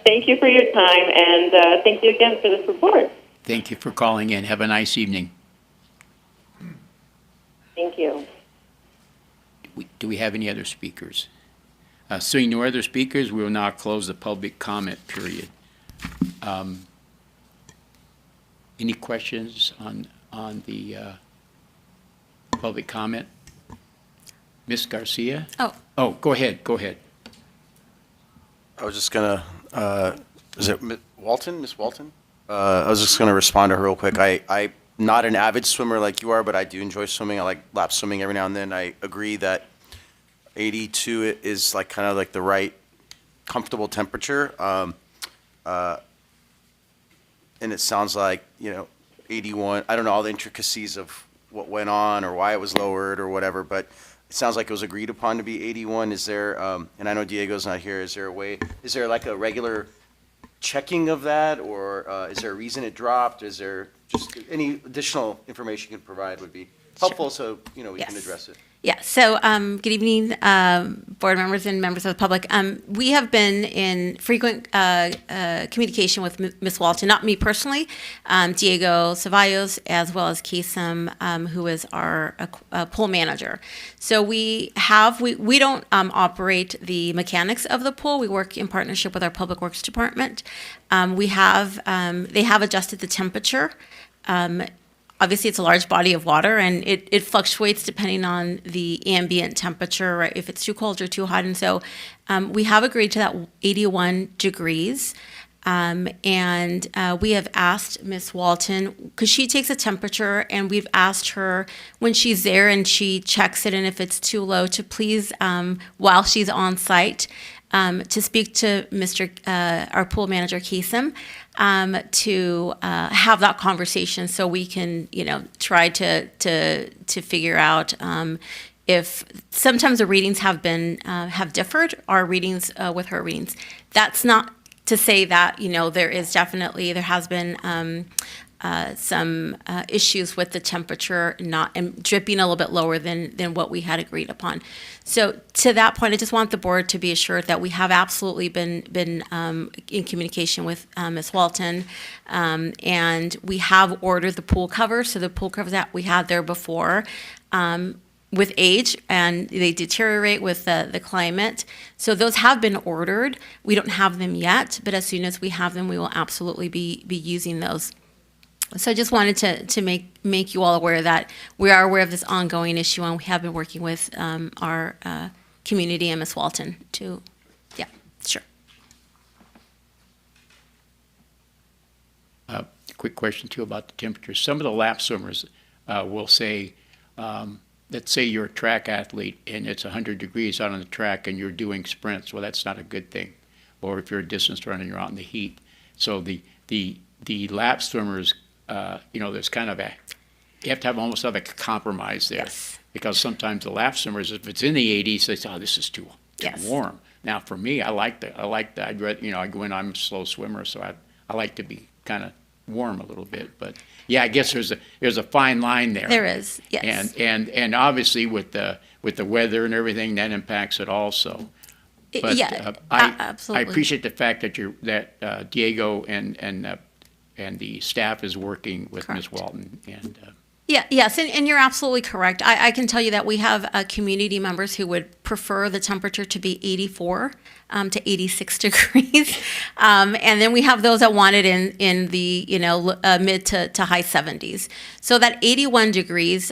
thank you for your time, and thank you again for this report. Thank you for calling in. Have a nice evening. Thank you. Do we have any other speakers? Seeing no other speakers, we will now close the public comment period. Any questions on the public comment? Ms. Garcia? Oh, go ahead. I was just gonna, is it Walton, Miss Walton? I was just gonna respond to her real quick. I'm not an avid swimmer like you are, but I do enjoy swimming. I like lap swimming every now and then. I agree that 82 is like kind of like the right comfortable temperature. And it sounds like, 81, I don't know all the intricacies of what went on or why it was lowered or whatever, but it sounds like it was agreed upon to be 81. Is there, and I know Diego's not here, is there like a regular checking of that, or is there a reason it dropped? Is there just any additional information you can provide would be helpful so, we can address it? Yeah, so good evening, board members and members of the public. We have been in frequent communication with Ms. Walton, not me personally, Diego Ceballos, as well as Kasem, who is our pool manager. So we don't operate the mechanics of the pool. We work in partnership with our Public Works Department. They have adjusted the temperature. Obviously, it's a large body of water, and it fluctuates depending on the ambient temperature, right, if it's too cold or too hot. And so we have agreed to that 81 degrees. And we have asked Ms. Walton, because she takes a temperature, and we've asked her when she's there and she checks it, and if it's too low, to please, while she's on site, to speak to our pool manager, Kasem, to have that conversation so we can, try to figure out if sometimes the readings have differed, our readings with her readings. That's not to say that, there has been some issues with the temperature and dripping a little bit lower than what we had agreed upon. So to that point, I just want the board to be assured that we have absolutely been in communication with Ms. Walton, and we have ordered the pool covers. So the pool covers that we had there before, with age, and they deteriorate with the climate. So those have been ordered. We don't have them yet, but as soon as we have them, we will absolutely be using those. So I just wanted to make you all aware that we are aware of this ongoing issue, and we have been working with our community and Ms. Walton to, yeah, sure. Quick question too about the temperature. Some of the lap swimmers will say, let's say you're a track athlete and it's 100 degrees out on the track and you're doing sprints. Well, that's not a good thing. Or if you're a distance runner and you're out in the heat. So the lap swimmers, there's kind of you have to have almost like a compromise there. Yes. Because sometimes the lap swimmers, if it's in the 80s, they say, oh, this is too warm. Now for me, I like that. I'd rather, I go in, I'm a slow swimmer, so I like to be kind of warm a little bit. But yeah, I guess there's a fine line there. There is, yes. And obviously with the weather and everything, that impacts it also. But I absolutely. appreciate the fact that Diego and the staff is working with Ms. Walton and. Yes, and you're absolutely correct. I can tell you that we have community members who would prefer the temperature to be 84 to 86 degrees, and then we have those that want it in the mid to high 70s. So that 81 degrees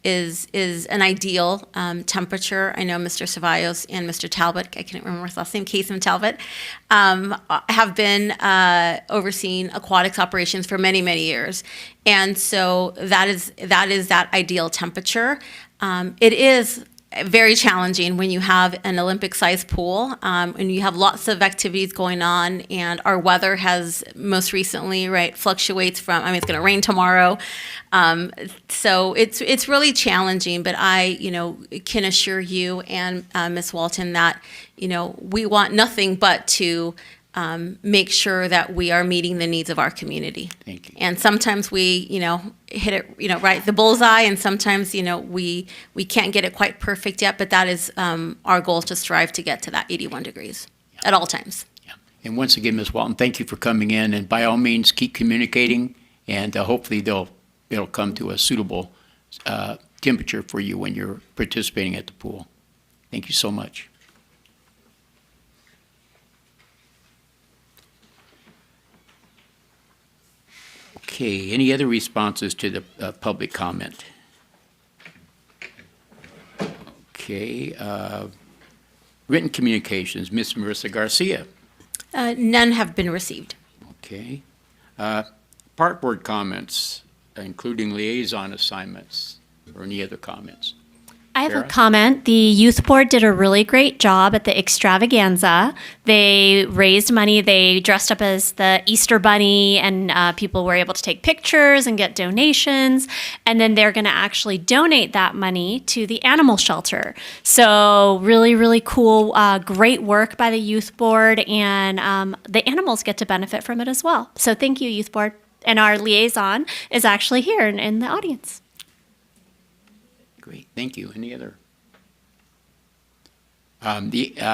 is an ideal temperature. I know Mr. Ceballos and Mr. Talbot, I can't remember his last name, Kasem Talbot, have been overseeing aquatics operations for many, many years. And so that is that ideal temperature. It is very challenging when you have an Olympic-sized pool and you have lots of activities going on, and our weather has most recently, fluctuates from, it's going to rain tomorrow. So it's really challenging, but I, can assure you and Ms. Walton that, we want nothing but to make sure that we are meeting the needs of our community. Thank you. And sometimes we, hit it, right, the bullseye, and sometimes, we can't get it quite perfect yet, but that is our goal, to strive to get to that 81 degrees at all times. Yeah. And once again, Ms. Walton, thank you for coming in, and by all means, keep communicating, and hopefully it'll come to a suitable temperature for you when you're participating at the pool. Thank you so much. Okay, any other responses to the public comment? Okay, written communications, Ms. Marissa Garcia. None have been received. Okay. Park board comments, including liaison assignments, or any other comments? I have Sarah? a comment. The youth board did a really great job at the extravaganza. They raised money. They dressed up as the Easter Bunny, and people were able to take pictures and get donations. And then they're going to actually donate that money to the animal shelter. So really, really cool, great work by the youth board, and the animals get to benefit from it as well. So thank you, youth board. And our liaison is actually here in the audience. Great, thank you. Any other? I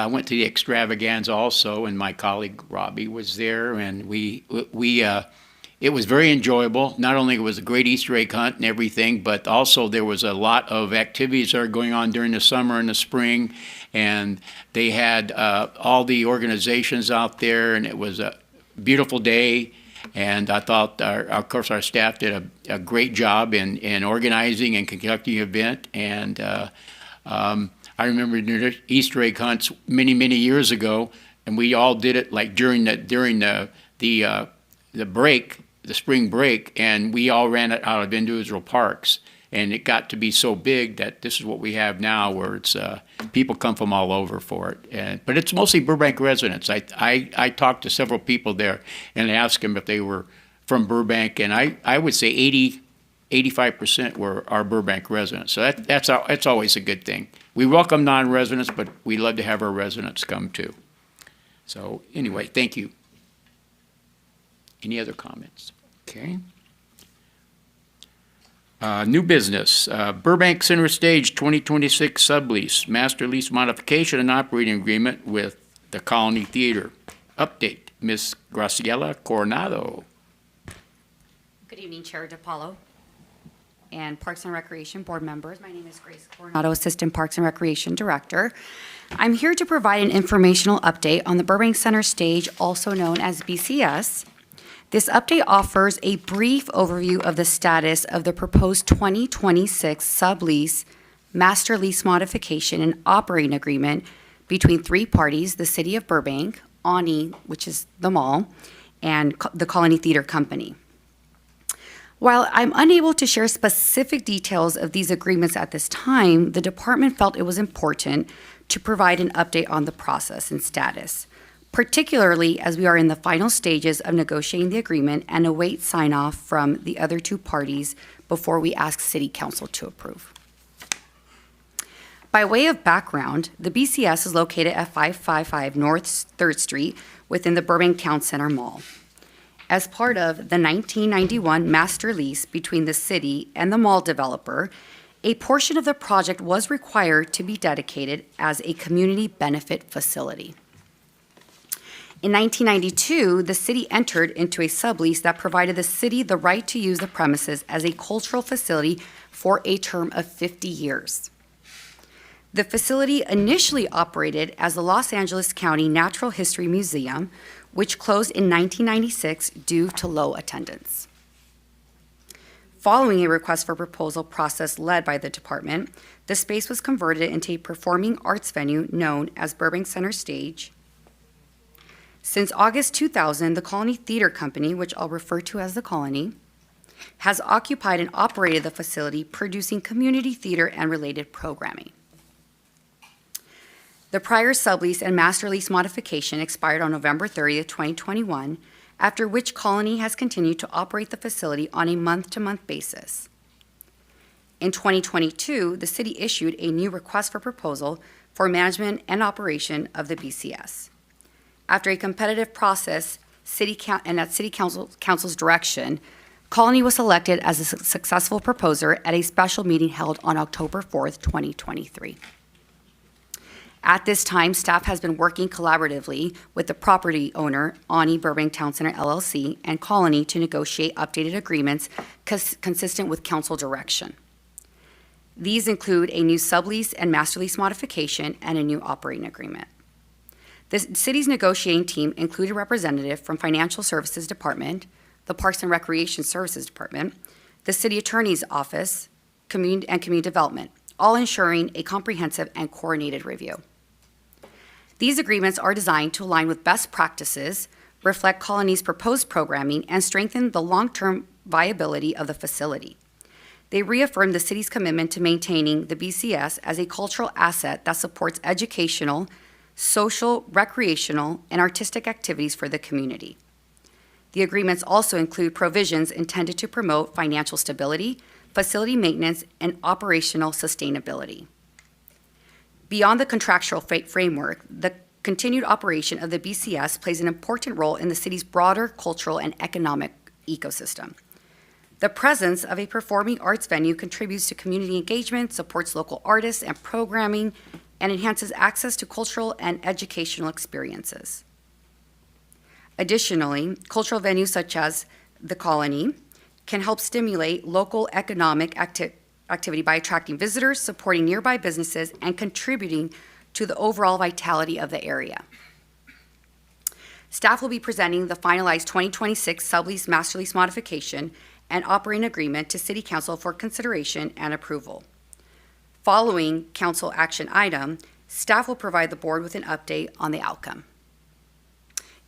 went to the extravaganza also, and my colleague Robbie was there, and it was very enjoyable. Not only was it a great Easter egg hunt and everything, but also there was a lot of activities that are going on during the summer and the spring, and they had all the organizations out there, and it was a beautiful day. And I thought, of course, our staff did a great job in organizing and conducting the event. And I remember the Easter egg hunts many, many years ago, and we all did it like during the break, the spring break, and we all ran it out of individual parks. And it got to be so big that this is what we have now, where it's people come from all over for it. But it's mostly Burbank residents. I talked to several people there and asked them if they were from Burbank, and I would say 85% were our Burbank residents. So that's always a good thing. We welcome non-residents, but we love to have our residents come too. So anyway, thank you. Any other comments? Okay. New business, Burbank Center Stage 2026 sublease, master lease modification and operating agreement with the Colony Theater. Update, Ms. Graciela Coronado. Good evening, Chair DiPaolo and Parks and Recreation Board members. My name is Grace Coronado, Assistant Parks and Recreation Director. I'm here to provide an informational update on the Burbank Center Stage, also known as BCS. This update offers a brief overview of the status of the proposed 2026 sublease, master lease modification, and operating agreement between three parties, the City of Burbank, Ani, which is the mall, and the Colony Theater Company. While I'm unable to share specific details of these agreements at this time, the department felt it was important to provide an update on the process and status, particularly as we are in the final stages of negotiating the agreement and await sign-off from the other two parties before we ask City Council to approve. By way of background, the BCS is located at 555 North 3rd Street within the Burbank Town Center Mall. As part of the 1991 master lease between the city and the mall developer, a portion of the project was required to be dedicated as a community benefit facility. In 1992, the city entered into a sublease that provided the city the right to use the premises as a cultural facility for a term of 50 years. The facility initially operated as the Los Angeles County Natural History Museum, which closed in 1996 due to low attendance. Following a request for proposal process led by the department, the space was converted into a performing arts venue known as Burbank Center Stage. Since August 2000, the Colony Theater Company, which I'll refer to as the Colony, has occupied and operated the facility, producing community theater and related programming. The prior sublease and master lease modification expired on November 30th, 2021, after which Colony has continued to operate the facility on a month-to-month basis. In 2022, the city issued a new request for proposal for management and operation of the BCS. After a competitive process, and at City Council's direction, Colony was selected as a successful proposer at a special meeting held on October 4th, 2023. At this time, staff has been working collaboratively with the property owner, Ani Burbank Town Center LLC, and Colony to negotiate updated agreements consistent with council direction. These include a new sublease and master lease modification and a new operating agreement. The city's negotiating team included a representative from Financial Services Department, the Parks and Recreation Services Department, the City Attorney's Office, Community Development, all ensuring a comprehensive and coordinated review. These agreements are designed to align with best practices, reflect Colony's proposed programming, and strengthen the long-term viability of the facility. They reaffirm the city's commitment to maintaining the BCS as a cultural asset that supports educational, social, recreational, and artistic activities for the community. The agreements also include provisions intended to promote financial stability, facility maintenance, and operational sustainability. Beyond the contractual framework, the continued operation of the BCS plays an important role in the city's broader cultural and economic ecosystem. The presence of a performing arts venue contributes to community engagement, supports local artists and programming, and enhances access to cultural and educational experiences. Additionally, cultural venues such as the Colony can help stimulate local economic activity by attracting visitors, supporting nearby businesses, and contributing to the overall vitality of the area. Staff will be presenting the finalized 2026 sublease master lease modification and operating agreement to City Council for consideration and approval. Following council action item, staff will provide the board with an update on the outcome.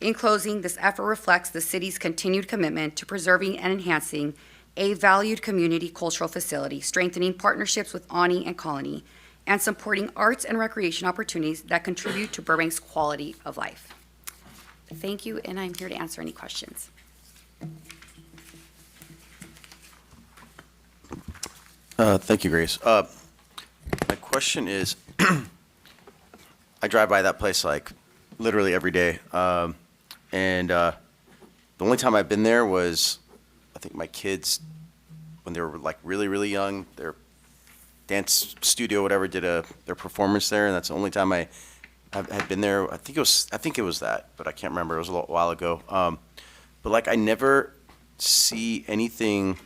In closing, this effort reflects the city's continued commitment to preserving and enhancing a valued community cultural facility, strengthening partnerships with Ani and Colony, and supporting arts and recreation opportunities that contribute to Burbank's quality of life. Thank you, and I'm here to answer any questions. Thank you, Grace. My question is, I drive by that place like literally every day. And the only time I've been there was, I think my kids, when they were like really, really young, their dance studio, whatever, did their performance there, and that's the only time I had been there. I think it was that, but I can't remember. It was a little while ago. But like I never see anything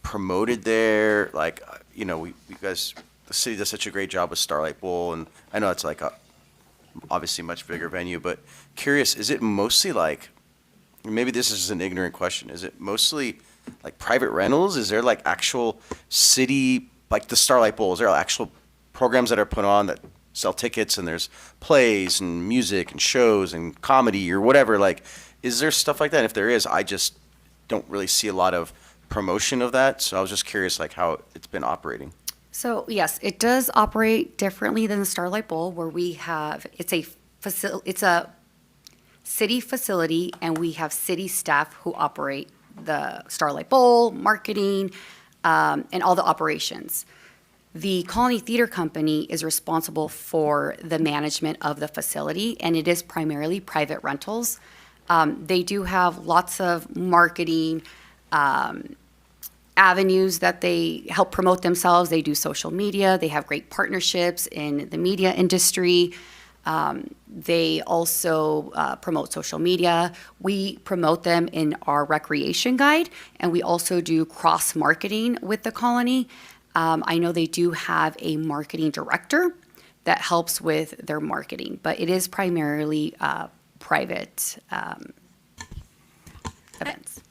promoted there. Like, you know, we guys, the city does such a great job with Starlight Bowl, and I know it's like a obviously much bigger venue, but curious, is it mostly like maybe this is an ignorant question, is it mostly like private rentals? Is there like actual city, like the Starlight Bowl, is there actual programs that are put on that sell tickets and there's plays and music and shows and comedy or whatever? Like, is there stuff like that? And if there is, I just don't really see a lot of promotion of that. So I was just curious like how it's been operating. So yes, it does operate differently than the Starlight Bowl, where we have, it's a city facility, and we have city staff who operate the Starlight Bowl, marketing, and all the operations. The Colony Theater Company is responsible for the management of the facility, and it is primarily private rentals. They do have lots of marketing avenues that they help promote themselves. They do social media. They have great partnerships in the media industry. They also promote social media. We promote them in our recreation guide, and we also do cross-marketing with the Colony. I know they do have a marketing director that helps with their marketing, but it is primarily private events.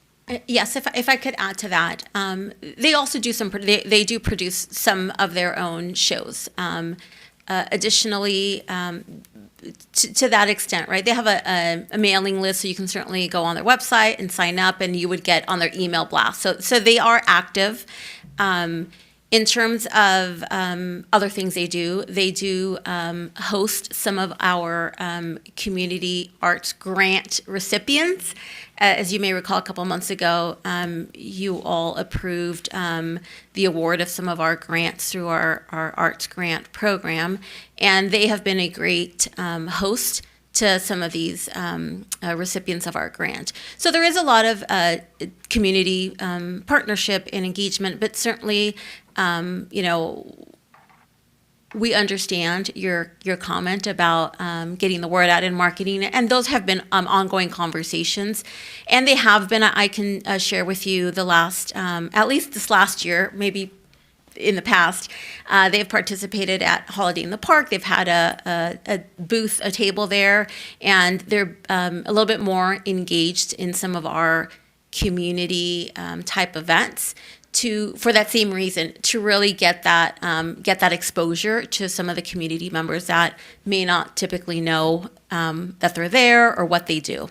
Yes, if I could add to that, they also do they do produce some of their own shows. Additionally, to that extent, right? They have a mailing list, so you can certainly go on their website and sign up, and you would get on their email blast. So they are active. In terms of other things they do host some of our community arts grant recipients. As you may recall, a couple of months ago, you all approved the award of some of our grants through our arts grant program, and they have been a great host to some of these recipients of our grant. So there is a lot of community partnership and engagement, but certainly, we understand your comment about getting the word out in marketing, and those have been ongoing conversations, and they have been. I can share with you the last, at least this last year, maybe in the past, they've participated at Holiday in the Park. They've had a booth, a table there, and they're a little bit more engaged in some of our community type events. For that same reason, to really get that exposure to some of the community members that may not typically know that they're there or what they do.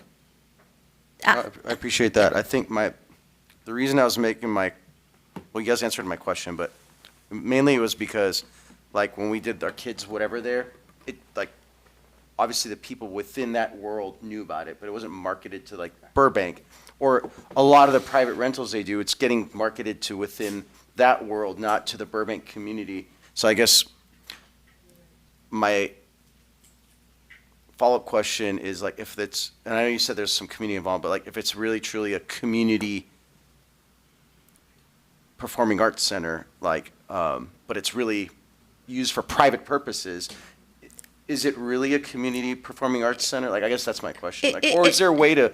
I appreciate that. I think the reason I was making well, you guys answered my question, but mainly it was because, like, when we did our kids whatever there, it, like, obviously the people within that world knew about it, but it wasn't marketed to, like, Burbank. Or a lot of the private rentals they do, it's getting marketed to within that world, not to the Burbank community. So I guess my follow-up question is, like, if it's, and I know you said there's some community involved, but like if it's really truly a community performing arts center, like, but it's really used for private purposes, is it really a community performing arts center? Like, I guess that's my question. Like, or is there a way to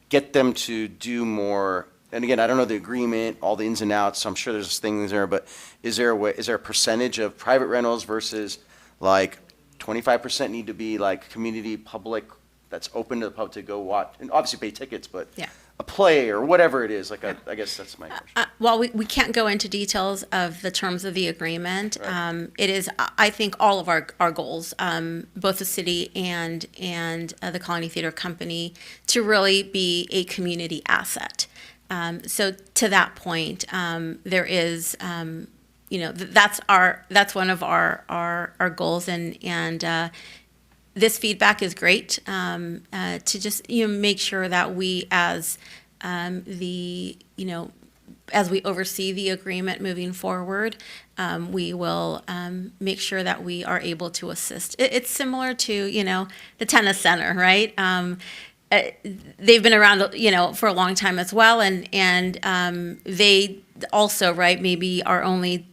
get them to do more? And again, I don't know the agreement, all the ins and outs, so I'm sure there's things there, but is there a percentage of private rentals versus like 25% need to be like community public that's open to the public to go watch, and obviously pay tickets, but yeah, a play or whatever it is, like I guess that's my question. Well, we can't go into details of the terms of the agreement. Right. It is, I think, all of our goals, both the city and the Colony Theater Company, to really be a community asset. So to that point, there is, that's one of our goals, and this feedback is great to just make sure that we as as we oversee the agreement moving forward, we will make sure that we are able to assist. It's similar to the tennis center, right? They've been around for a long time as well, and they also, right, maybe are only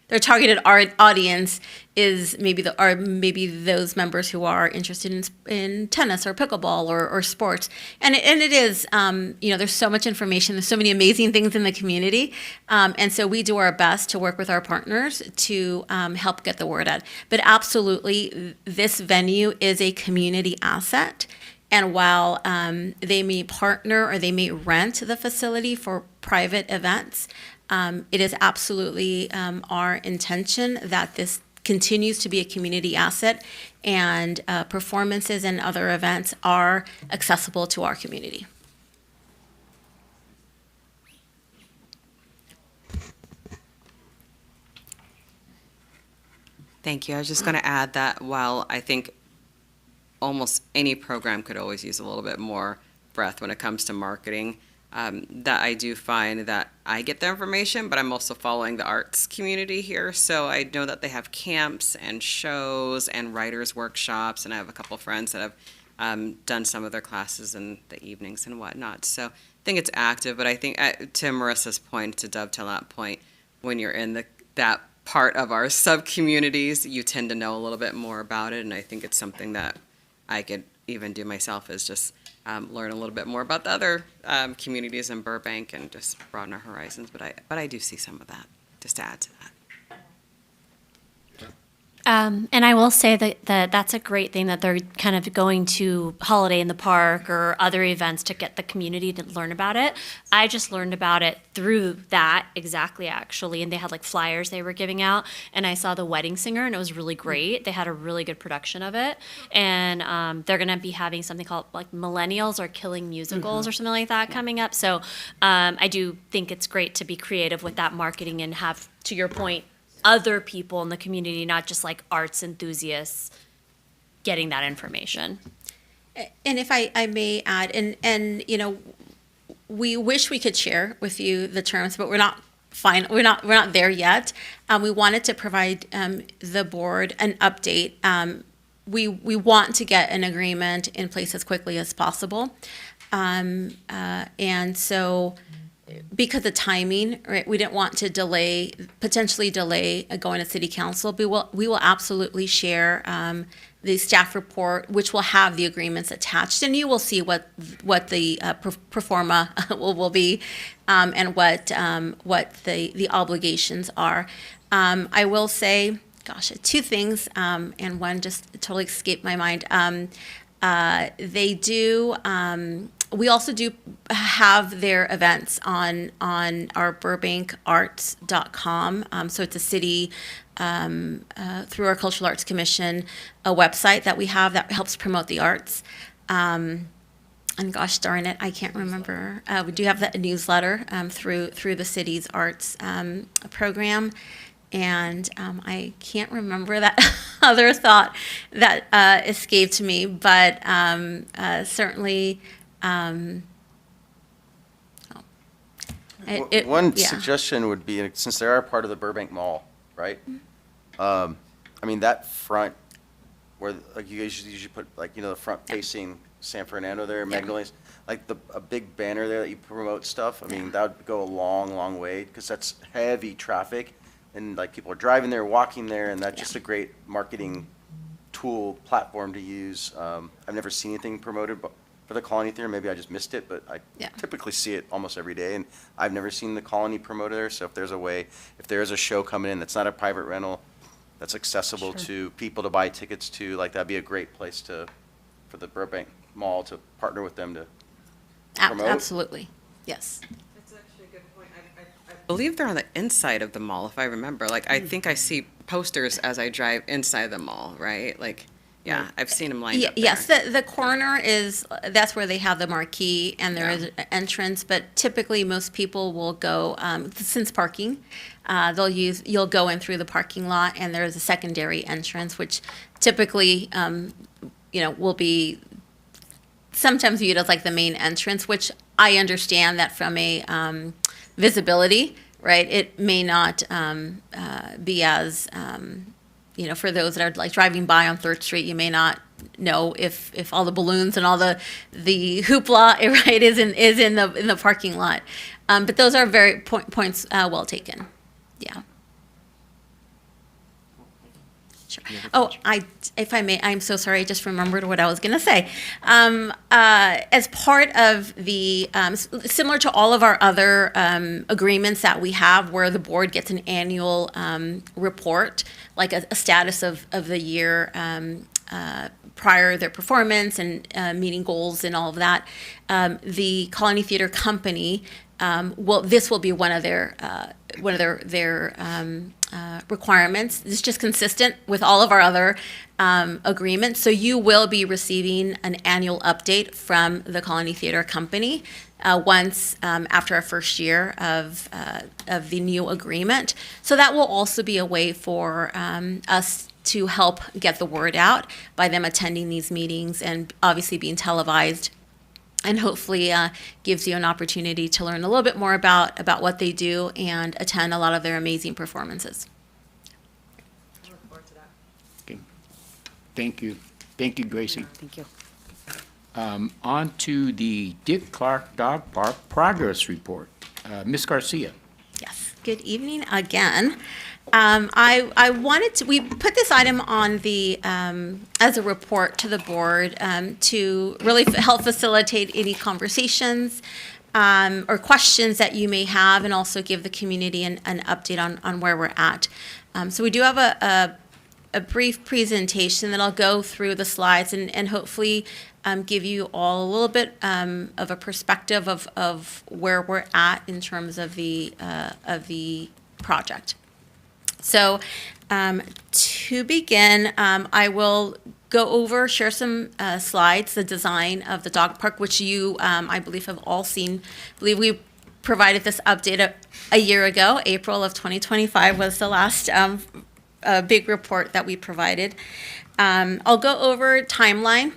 their targeted audience is maybe those members who are interested in tennis or pickleball or sports, and it is there's so much information, there's so many amazing things in the community, and so we do our best to work with our partners to help get the word out. But absolutely, this venue is a community asset, And while they may partner or they may rent the facility for private events, it is absolutely our intention that this continues to be a community asset, and performances and other events are accessible to our community. Thank you. I was just going to add that while I think almost any program could always use a little bit more breath when it comes to marketing, that I do find that I get the information, but I'm also following the arts community here. So I know that they have camps and shows and writers' workshops, and I have a couple friends that have done some of their classes in the evenings and whatnot. So I think it's active, but I think to Marissa's point, to dovetail that point, when you're in that part of our sub-communities, you tend to know a little bit more about it, and I think it's something that I could even do myself, is just learn a little bit more about the other communities in Burbank and just broaden our horizons. But I do see some of that, just to add to that. And I will say that that's a great thing that they're kind of going to Holiday in the Park or other events to get the community to learn about it. I just learned about it through that exactly, actually. And they had like flyers they were giving out. And I saw The Wedding Singer, and it was really great. They had a really good production of it. And they're going to be having something called like Millennials Are Killing Musicals or something like that coming up. So I do think it's great to be creative with that marketing and have, to your point, other people in the community, not just like arts enthusiasts, getting that information. And if I may add, and you know, we wish we could share with you the terms, but we're not there yet. We wanted to provide the board an update. We want to get an agreement in place as quickly as possible, and so, because of timing, right, we didn't want to potentially delay going to city council. But we will absolutely share the staff report, which will have the agreements attached, and you will see what the pro forma will be, and what the obligations are. I will say, gosh, two things, and one just totally escaped my mind. We also do have their events on our burbankarts.com. So it's a city, through our Cultural Arts Commission, a website that we have that helps promote the arts. And gosh darn it, I can't remember. We do have that newsletter through the city's arts program. And I can't remember that other thought that escaped me, but certainly... One suggestion would be, since they are part of the Burbank Mall, right? I mean, that front where like you guys usually put, like, you know, the front facing San Fernando there, Magnolias, like a big banner there that you promote stuff. I mean, that would go a long way, because that's heavy traffic, and like people are driving there, walking there, and that's just a great marketing tool platform to use. I've never seen anything promoted for the Colony Theater. Maybe I just missed it, but I typically see it almost every day, and I've never seen the Colony promoted there. So if there's a show coming in that's not a private rental, that's accessible to people to buy tickets to, like, that'd be a great place for the Burbank Mall to partner with them to promote. Absolutely, yes. That's actually a good point. I believe they're on the inside of the mall, if I remember. Like, I think I see posters as I drive inside the mall, right? Like, yeah, I've seen them lined up there. Yes, the corner that's where they have the marquee, and there is an entrance, but typically most people will go, since parking, you'll go in through the parking lot, and there's a secondary entrance, which typically, will be sometimes viewed as like the main entrance, which I understand that from a visibility, right, it may not be as... for those that are like driving by on 3rd Street, you may not know if all the balloons and all the hoopla, right, is in the parking lot. But those are very points well taken. Yeah. Sure. Oh, if I may, I'm so sorry. I just remembered what I was going to say. As part of the, similar to all of our other agreements that we have, where the board gets an annual report, like a status of the year prior their performance and meeting goals and all of that, the Colony Theater Company this will be one of their requirements. It's just consistent with all of our other agreements. So you will be receiving an annual update from the Colony Theater Company once after our first year of the new agreement. So that will also be a way for us to help get the word out by them attending these meetings and obviously being televised, and hopefully gives you an opportunity to learn a little bit more about what they do and attend a lot of their amazing performances. Okay. Thank you. Thank you, Gracie. Thank you. On to the Dick Clark Dog Park Progress Report. Ms. Garcia. Yes, good evening again. We put this item on the, as a report to the board to really help facilitate any conversations or questions that you may have, and also give the community an update on where we're at. So we do have a brief presentation that I'll go through the slides and hopefully give you all a little bit of a perspective of where we're at in terms of the project. So to begin, I will share some slides, the design of the dog park, which you, I believe, have all seen. I believe we provided this update a year ago. April of 2025 was the last big report that we provided. I'll go over timeline,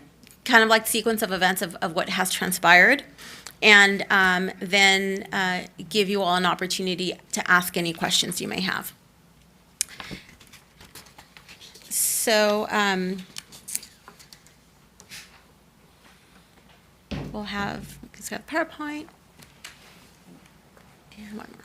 kind of like sequence of events of what has transpired, and then give you all an opportunity to ask any questions you may have. So we'll have, it's got PowerPoint and one more.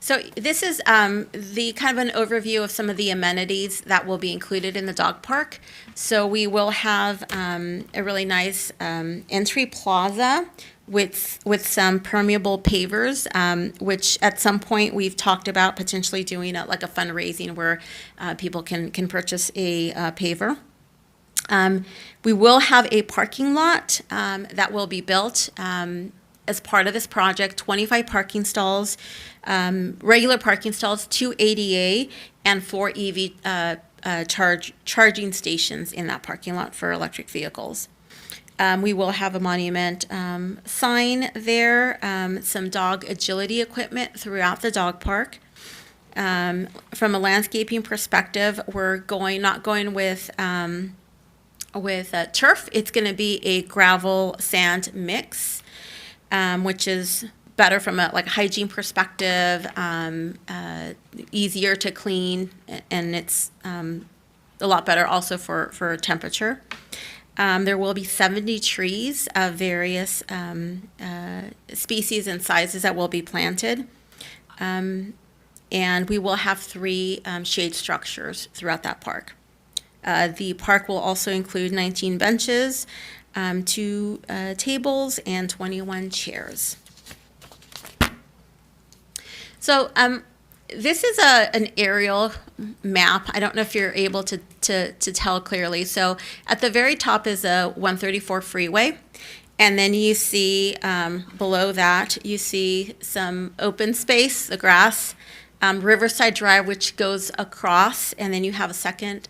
So this is the kind of an overview of some of the amenities that will be included in the dog park. So we will have a really nice entry plaza with some permeable pavers, which at some point we've talked about potentially doing like a fundraising where people can purchase a paver. We will have a parking lot that will be built as part of this project, 25 parking stalls, regular parking stalls, 2 ADA, and 4 EV charging stations in that parking lot for electric vehicles. We will have a monument sign there, some dog agility equipment throughout the dog park. From a landscaping perspective, we're not going with turf. It's going to be a gravel sand mix, which is better from a hygiene perspective, easier to clean, and it's a lot better also for temperature. There will be 70 trees of various species and sizes that will be planted. And we will have 3 shade structures throughout that park. The park will also include 19 benches, 2 tables, and 21 chairs. So this is an aerial map. I don't know if you're able to tell clearly. So at the very top is a 134 freeway. And then you see below that, you see some open space, the grass, Riverside Drive, which goes across. And then you have a second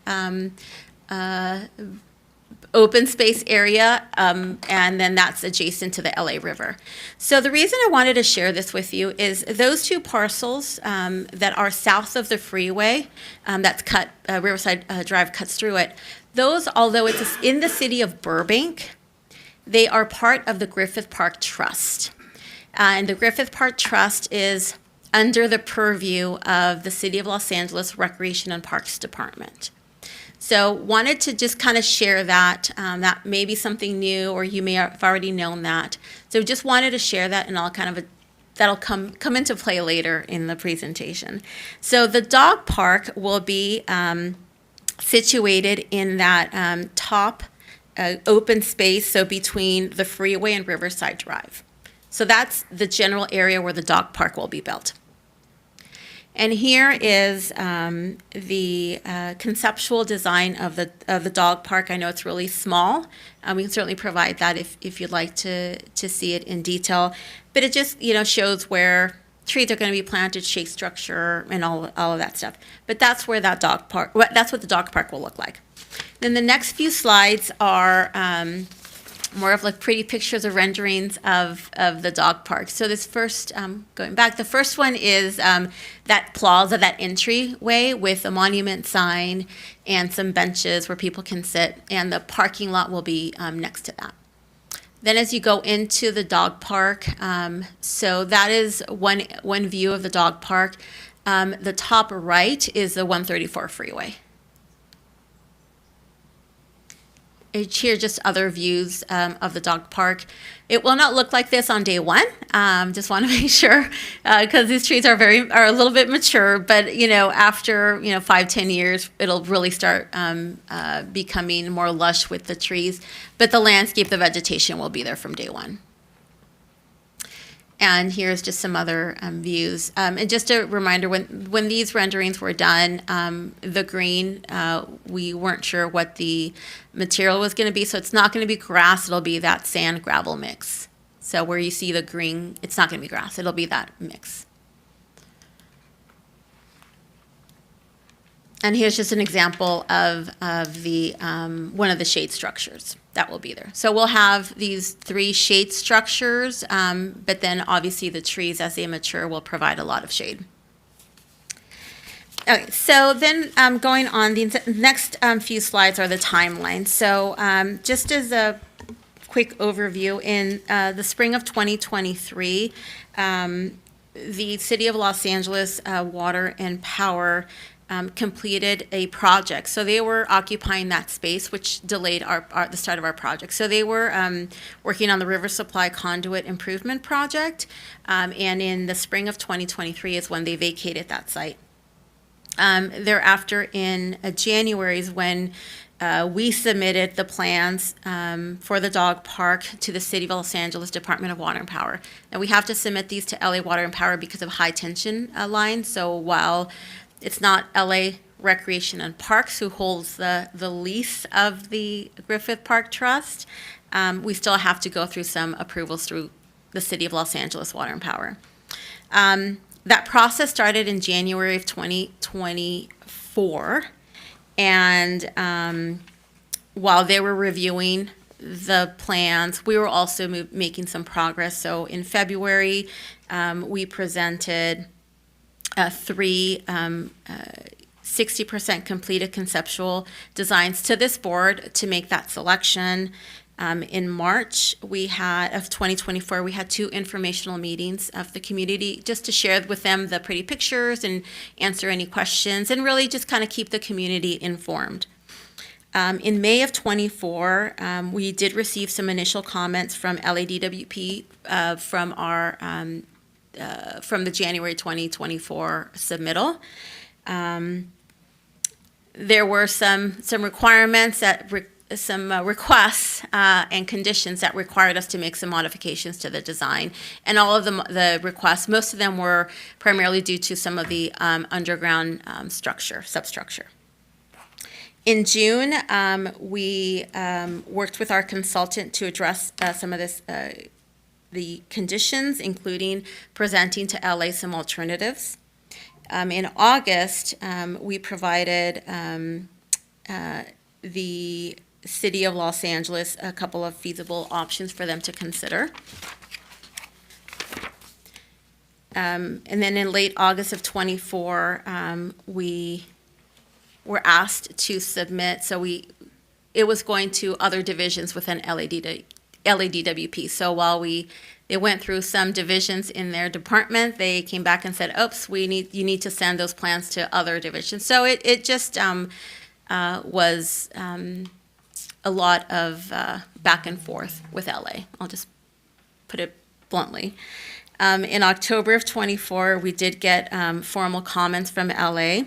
open space area, and then that's adjacent to the LA River. So the reason I wanted to share this with you is those 2 parcels that are south of the freeway, that's cut, Riverside Drive cuts through it. Those, although it's in the city of Burbank, they are part of the Griffith Park Trust. And the Griffith Park Trust is under the purview of the City of Los Angeles Recreation and Parks Department. So wanted to just kind of share that. That may be something new, or you may have already known that. So just wanted to share that, and that'll come into play later in the presentation. So the dog park will be situated in that top open space, so between the freeway and Riverside Drive. So that's the general area where the dog park will be built. And here is the conceptual design of the dog park. I know it's really small. We can certainly provide that if you'd like to see it in detail. But it just shows where trees are going to be planted, shade structure, and all of that stuff. But that's where that dog park. That's what the dog park will look like. Then the next few slides are more of like pretty pictures or renderings of the dog park. So this first, going back, the first one is that plaza, that entryway with a monument sign and some benches where people can sit, and the parking lot will be next to that. Then as you go into the dog park, so that is one view of the dog park. The top right is the 134 freeway. Here, just other views of the dog park. It will not look like this on day one. Just want to make sure, because these trees are a little bit mature. But after 5-10 years, it'll really start becoming more lush with the trees. But the landscape, the vegetation will be there from day one. And here's just some other views. And just a reminder, when these renderings were done, the green, we weren't sure what the material was going to be. So it's not going to be grass. It'll be that sand gravel mix. So where you see the green, it's not going to be grass. It'll be that mix. And here's just an example of the one of the shade structures that will be there. So we'll have these 3 shade structures, but then obviously the trees as they mature will provide a lot of shade. Okay, so then going on, the next few slides are the timeline. So just as a quick overview, in the spring of 2023, the City of Los Angeles Water and Power completed a project. So they were occupying that space, which delayed the start of our project. So they were working on the River Supply Conduit Improvement Project, and in the spring of 2023 is when they vacated that site. Thereafter, in January is when we submitted the plans for the dog park to the City of Los Angeles Department of Water and Power. Now we have to submit these to LA Water and Power because of high tension lines. So while it's not LA Recreation and Parks who holds the lease of the Griffith Park Trust, we still have to go through some approvals through the City of Los Angeles Water and Power. That process started in January of 2024, and while they were reviewing the plans, we were also making some progress. So in February, we presented 3 60% completed conceptual designs to this board to make that selection. In March of 2024, we had 2 informational meetings of the community just to share with them the pretty pictures and answer any questions and really just kind of keep the community informed. In May of 24, we did receive some initial comments from LADWP from the January 2024 submittal. There were some requirements some requests and conditions that required us to make some modifications to the design. And all of the requests, most of them were primarily due to some of the underground substructure. In June, we worked with our consultant to address some of the conditions, including presenting to LA some alternatives. In August, we provided the City of Los Angeles a couple of feasible options for them to consider. And then in late August of 24, we were asked to submit, it was going to other divisions within LADWP. So while they went through some divisions in their department, they came back and said, oops, you need to send those plans to other divisions. So it just was a lot of back and forth with LA. I'll just put it bluntly. In October of 24, we did get formal comments from LA.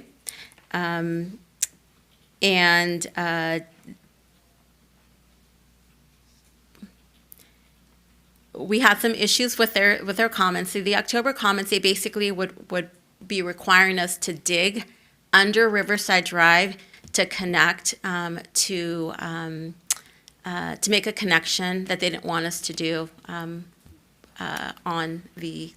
We had some issues with their comments. So the October comments, they basically would be requiring us to dig under Riverside Drive to connect to make a connection that they didn't want us to do on the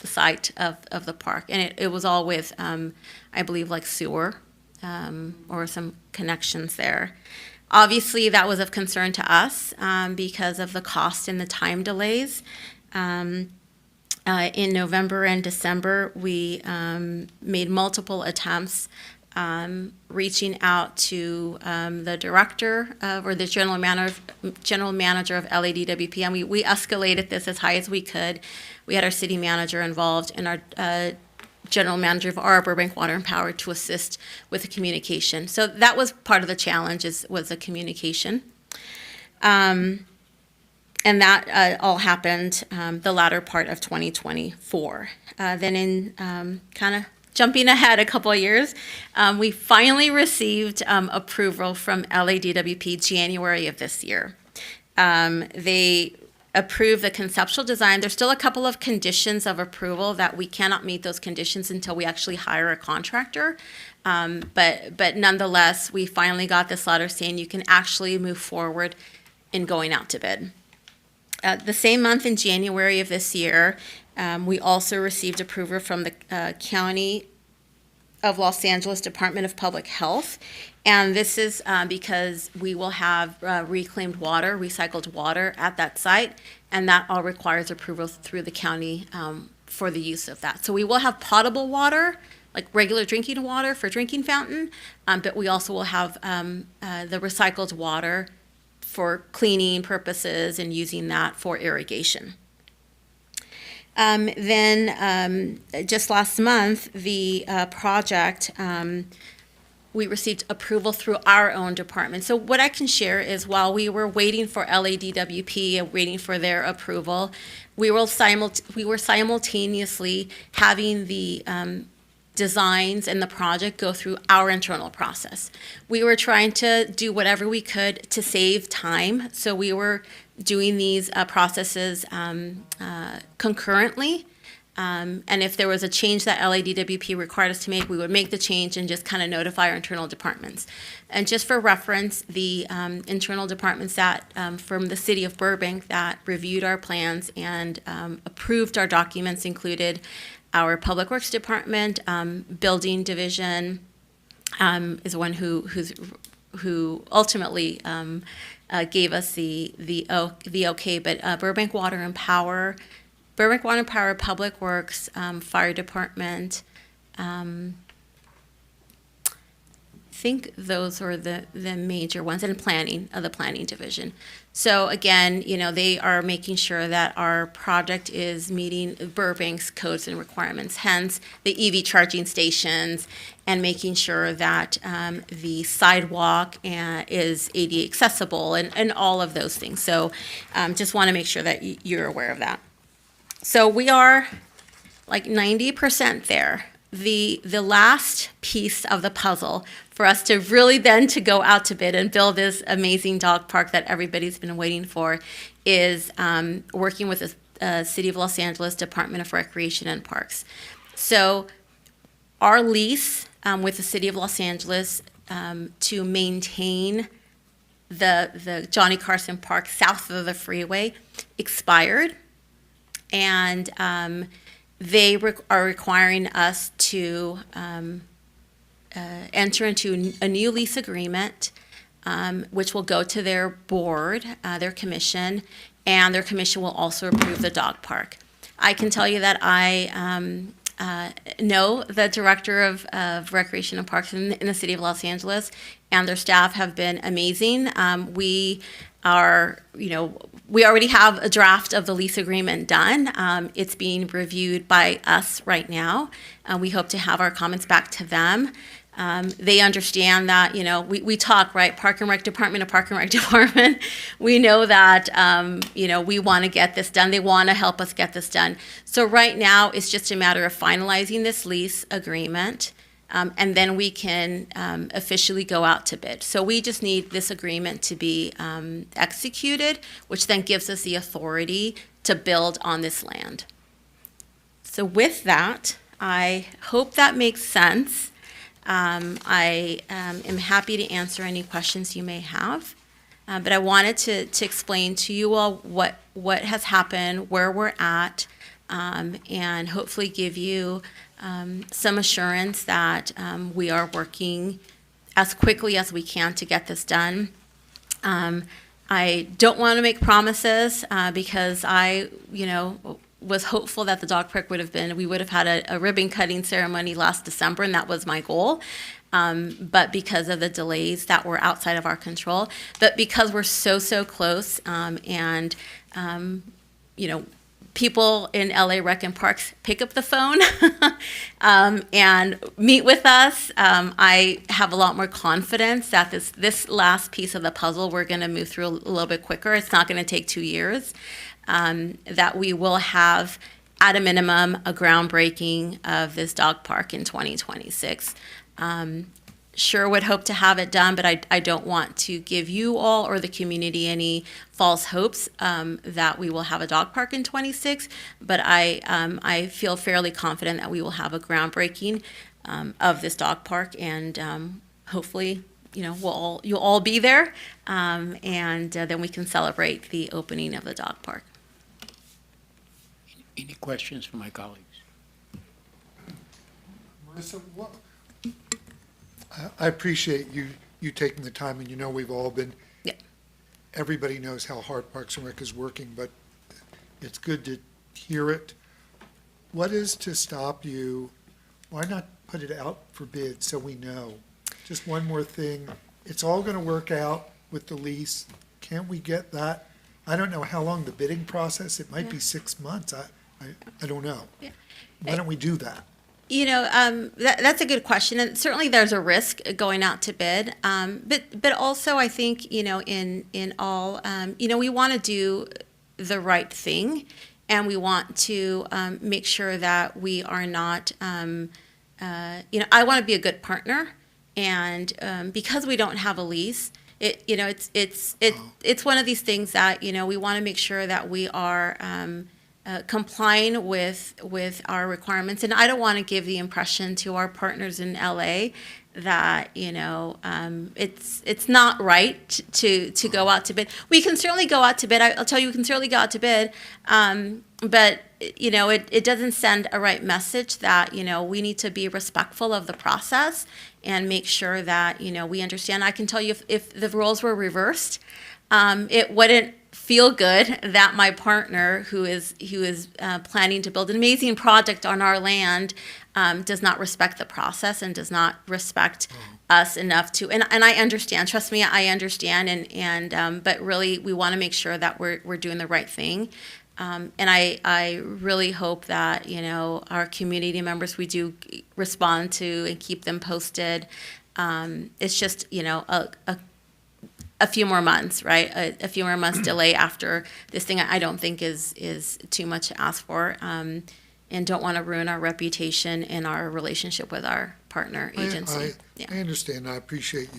site of the park. And it was all with, I believe, like sewer or some connections there. Obviously, that was of concern to us because of the cost and the time delays. In November and December, we made multiple attempts reaching out to the director or the general manager of LADWP, and we escalated this as high as we could. We had our city manager involved and our general manager of our Burbank Water and Power to assist with the communication. So that was part of the challenge, was the communication. And that all happened the latter part of 2024. Then in kind of jumping ahead a couple of years, we finally received approval from LADWP January of this year. They approved the conceptual design. There's still a couple of conditions of approval that we cannot meet those conditions until we actually hire a contractor. But nonetheless, we finally got this letter saying you can actually move forward in going out to bid. The same month in January of this year, we also received approval from the County of Los Angeles Department of Public Health. And this is because we will have reclaimed water, recycled water at that site, and that all requires approval through the county for the use of that. So we will have potable water, like regular drinking water for drinking fountain, but we also will have the recycled water for cleaning purposes and using that for irrigation. Then just last month, the project, we received approval through our own department. So what I can share is while we were waiting for LADWP and waiting for their approval, we were simultaneously having the designs and the project go through our internal process. We were trying to do whatever we could to save time, so we were doing these processes concurrently. And if there was a change that LADWP required us to make, we would make the change and just kind of notify our internal departments. And just for reference, the internal departments that from the city of Burbank that reviewed our plans and approved our documents included our Public Works Department, Building Division is one who ultimately gave us the okay, but Burbank Water and Power, Public Works, Fire Department. I think those are the major ones, and planning, the Planning Division. So again, they are making sure that our project is meeting Burbank's codes and requirements, hence the EV charging stations and making sure that the sidewalk is ADA accessible and all of those things. So just want to make sure that you're aware of that. So we are like 90% there. The last piece of the puzzle for us to really then to go out to bid and build this amazing dog park that everybody's been waiting for is working with the City of Los Angeles Department of Recreation and Parks. So our lease with the City of Los Angeles to maintain the Johnny Carson Park south of the freeway expired, and they are requiring us to enter into a new lease agreement, which will go to their board, their commission, and their commission will also approve the dog park. I can tell you that I know the director of Recreation and Parks in the City of Los Angeles, and their staff have been amazing. We already have a draft of the lease agreement done. It's being reviewed by us right now. We hope to have our comments back to them. They understand that, we talk, right, Park and Rec Department to Park and Rec Department. We know that, we want to get this done. They want to help us get this done. So right now, it's just a matter of finalizing this lease agreement, and then we can officially go out to bid. So we just need this agreement to be executed, which then gives us the authority to build on this land. So with that, I hope that makes sense. I am happy to answer any questions you may have. But I wanted to explain to you all what has happened, where we're at, and hopefully give you some assurance that we are working as quickly as we can to get this done. I don't want to make promises because I, was hopeful that the dog park we would have had a ribbon cutting ceremony last December, and that was my goal. But because of the delays that were outside of our control, but because we're so close, and people in LA Rec and Parks pick up the phone and meet with us, I have a lot more confidence that this last piece of the puzzle we're going to move through a little bit quicker. It's not going to take 2 years. That we will have, at a minimum, a groundbreaking of this dog park in 2026. Sure would hope to have it done, but I don't want to give you all or the community any false hopes that we will have a dog park in 26. But I feel fairly confident that we will have a groundbreaking of this dog park, and hopefully, you'll all be there, and then we can celebrate the opening of the dog park. Any questions from my colleagues? Marissa, I appreciate you taking the time, and we've all been, everybody knows how hard Parks and Rec is working, but it's good to hear it. What is to stop you? Why not put it out for bid so we know? Just one more thing. It's all going to work out with the lease. Can't we get that? I don't know how long the bidding process, it might be 6 months. I don't know. Yeah. Why don't we do that? That's a good question, and certainly there's a risk going out to bid. But also I think in all we want to do the right thing, and we want to make sure that we are not. I want to be a good partner, and because we don't have a lease, it's one of these things that we want to make sure that we are. Complying with our requirements, and I don't want to give the impression to our partners in LA that it's not right to go out to bid. We can certainly go out to bid. I'll tell you, we can certainly go out to bid, but it doesn't send a right message that we need to be respectful of the process and make sure that we understand. I can tell you if the roles were reversed, it wouldn't feel good that my partner, who is planning to build an amazing project on our land, does not respect the process and does not respect us enough to. And I understand. Trust me, I understand. And but really, we want to make sure that we're doing the right thing. And I really hope that our community members, we do respond to and keep them posted. It's just a few more months, right? A few more months delay after this thing, I don't think is too much to ask for, and don't want to ruin our reputation and our relationship with our partner agency. I understand. I appreciate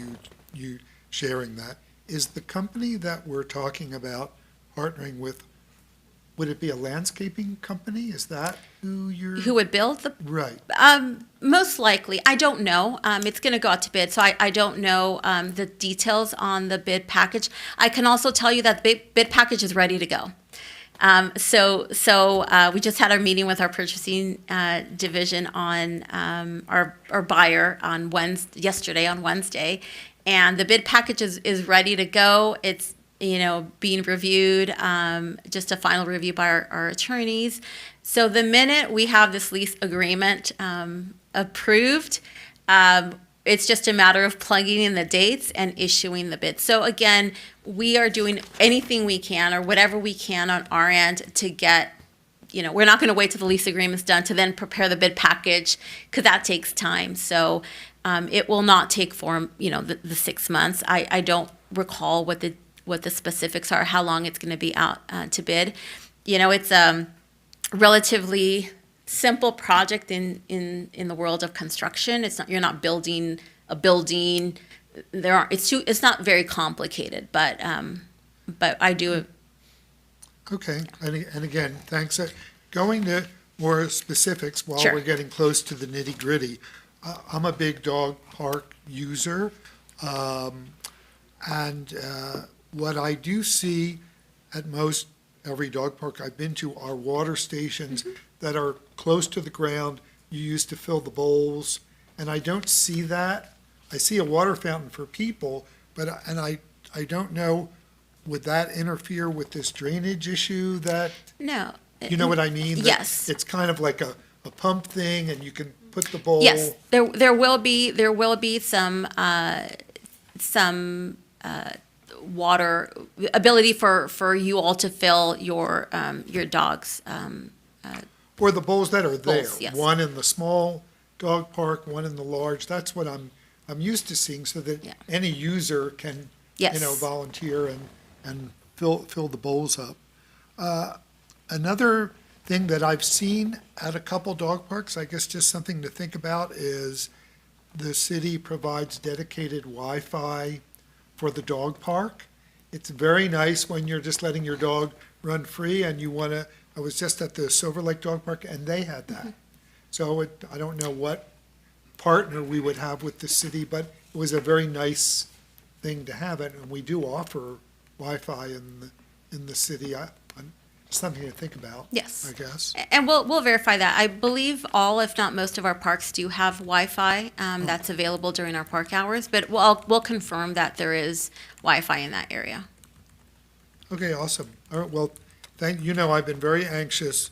you sharing that. Is the company that we're talking about partnering with, would it be a landscaping company? Is that who would build the? Right. Most likely. I don't know. It's going to go out to bid, so I don't know the details on the bid package. I can also tell you that the bid package is ready to go. So we just had our meeting with our purchasing division on our buyer on yesterday on Wednesday, and the bid package is ready to go. It's being reviewed, just a final review by our attorneys. So the minute we have this lease agreement approved, it's just a matter of plugging in the dates and issuing the bid. So again, we are doing anything we can or whatever we can on our end to get, we're not going to wait till the lease agreement's done to then prepare the bid package, because that takes time. So it will not take form, the 6 months. I don't recall what the specifics are, how long it's going to be out to bid. It's a relatively simple project in the world of construction. You're not building a building. It's not very complicated, but I do. Okay, and again, thanks. Going to more specifics while Sure. we're getting close to the nitty-gritty. I'm a big dog park user, and what I do see at most every dog park I've been to are water stations that are close to the ground. You use to fill the bowls, and I don't see that. I see a water fountain for people, but I don't know, would that interfere with this drainage issue that, No. you know what I mean? That Yes. It's kind of like a pump thing, and you can put the bowl. Yes, there will be some water ability for you all to fill your dogs. Or the bowls that are there. Bowls, yes. One in the small dog park, one in the large. That's what I'm used to seeing, so that any user can, Yes. volunteer and fill the bowls up. Another thing that I've seen at a couple dog parks, I guess just something to think about, is the city provides dedicated Wi-Fi for the dog park. It's very nice when you're just letting your dog run free and you want to. I was just at the Silver Lake Dog Park and they had that. So I don't know what partner we would have with the city, but it was a very nice thing to have it. And we do offer Wi-Fi in the city. Something to think about. Yes. I guess. And we'll verify that. I believe all, if not most, of our parks do have Wi-Fi that's available during our park hours. But we'll confirm that there is Wi-Fi in that area. Okay, awesome. All right, well, I've been very anxious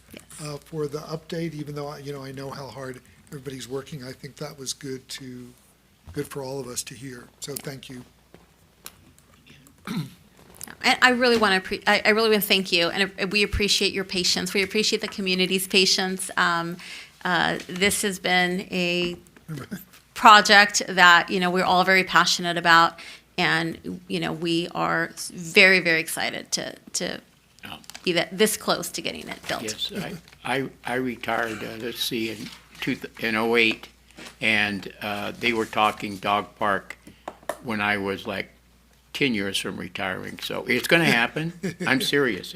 for the update, even though, I know how hard everybody's working. I think that was good for all of us to hear. So thank you. And I really want to thank you, and we appreciate your patience. We appreciate the community's patience. This has been a project that we're all very passionate about, and we are very, very excited to be this close to getting it built. Yes, I retired, let's see, in 08, and they were talking dog park when I was like 10 years from retiring. So it's going to happen. I'm serious.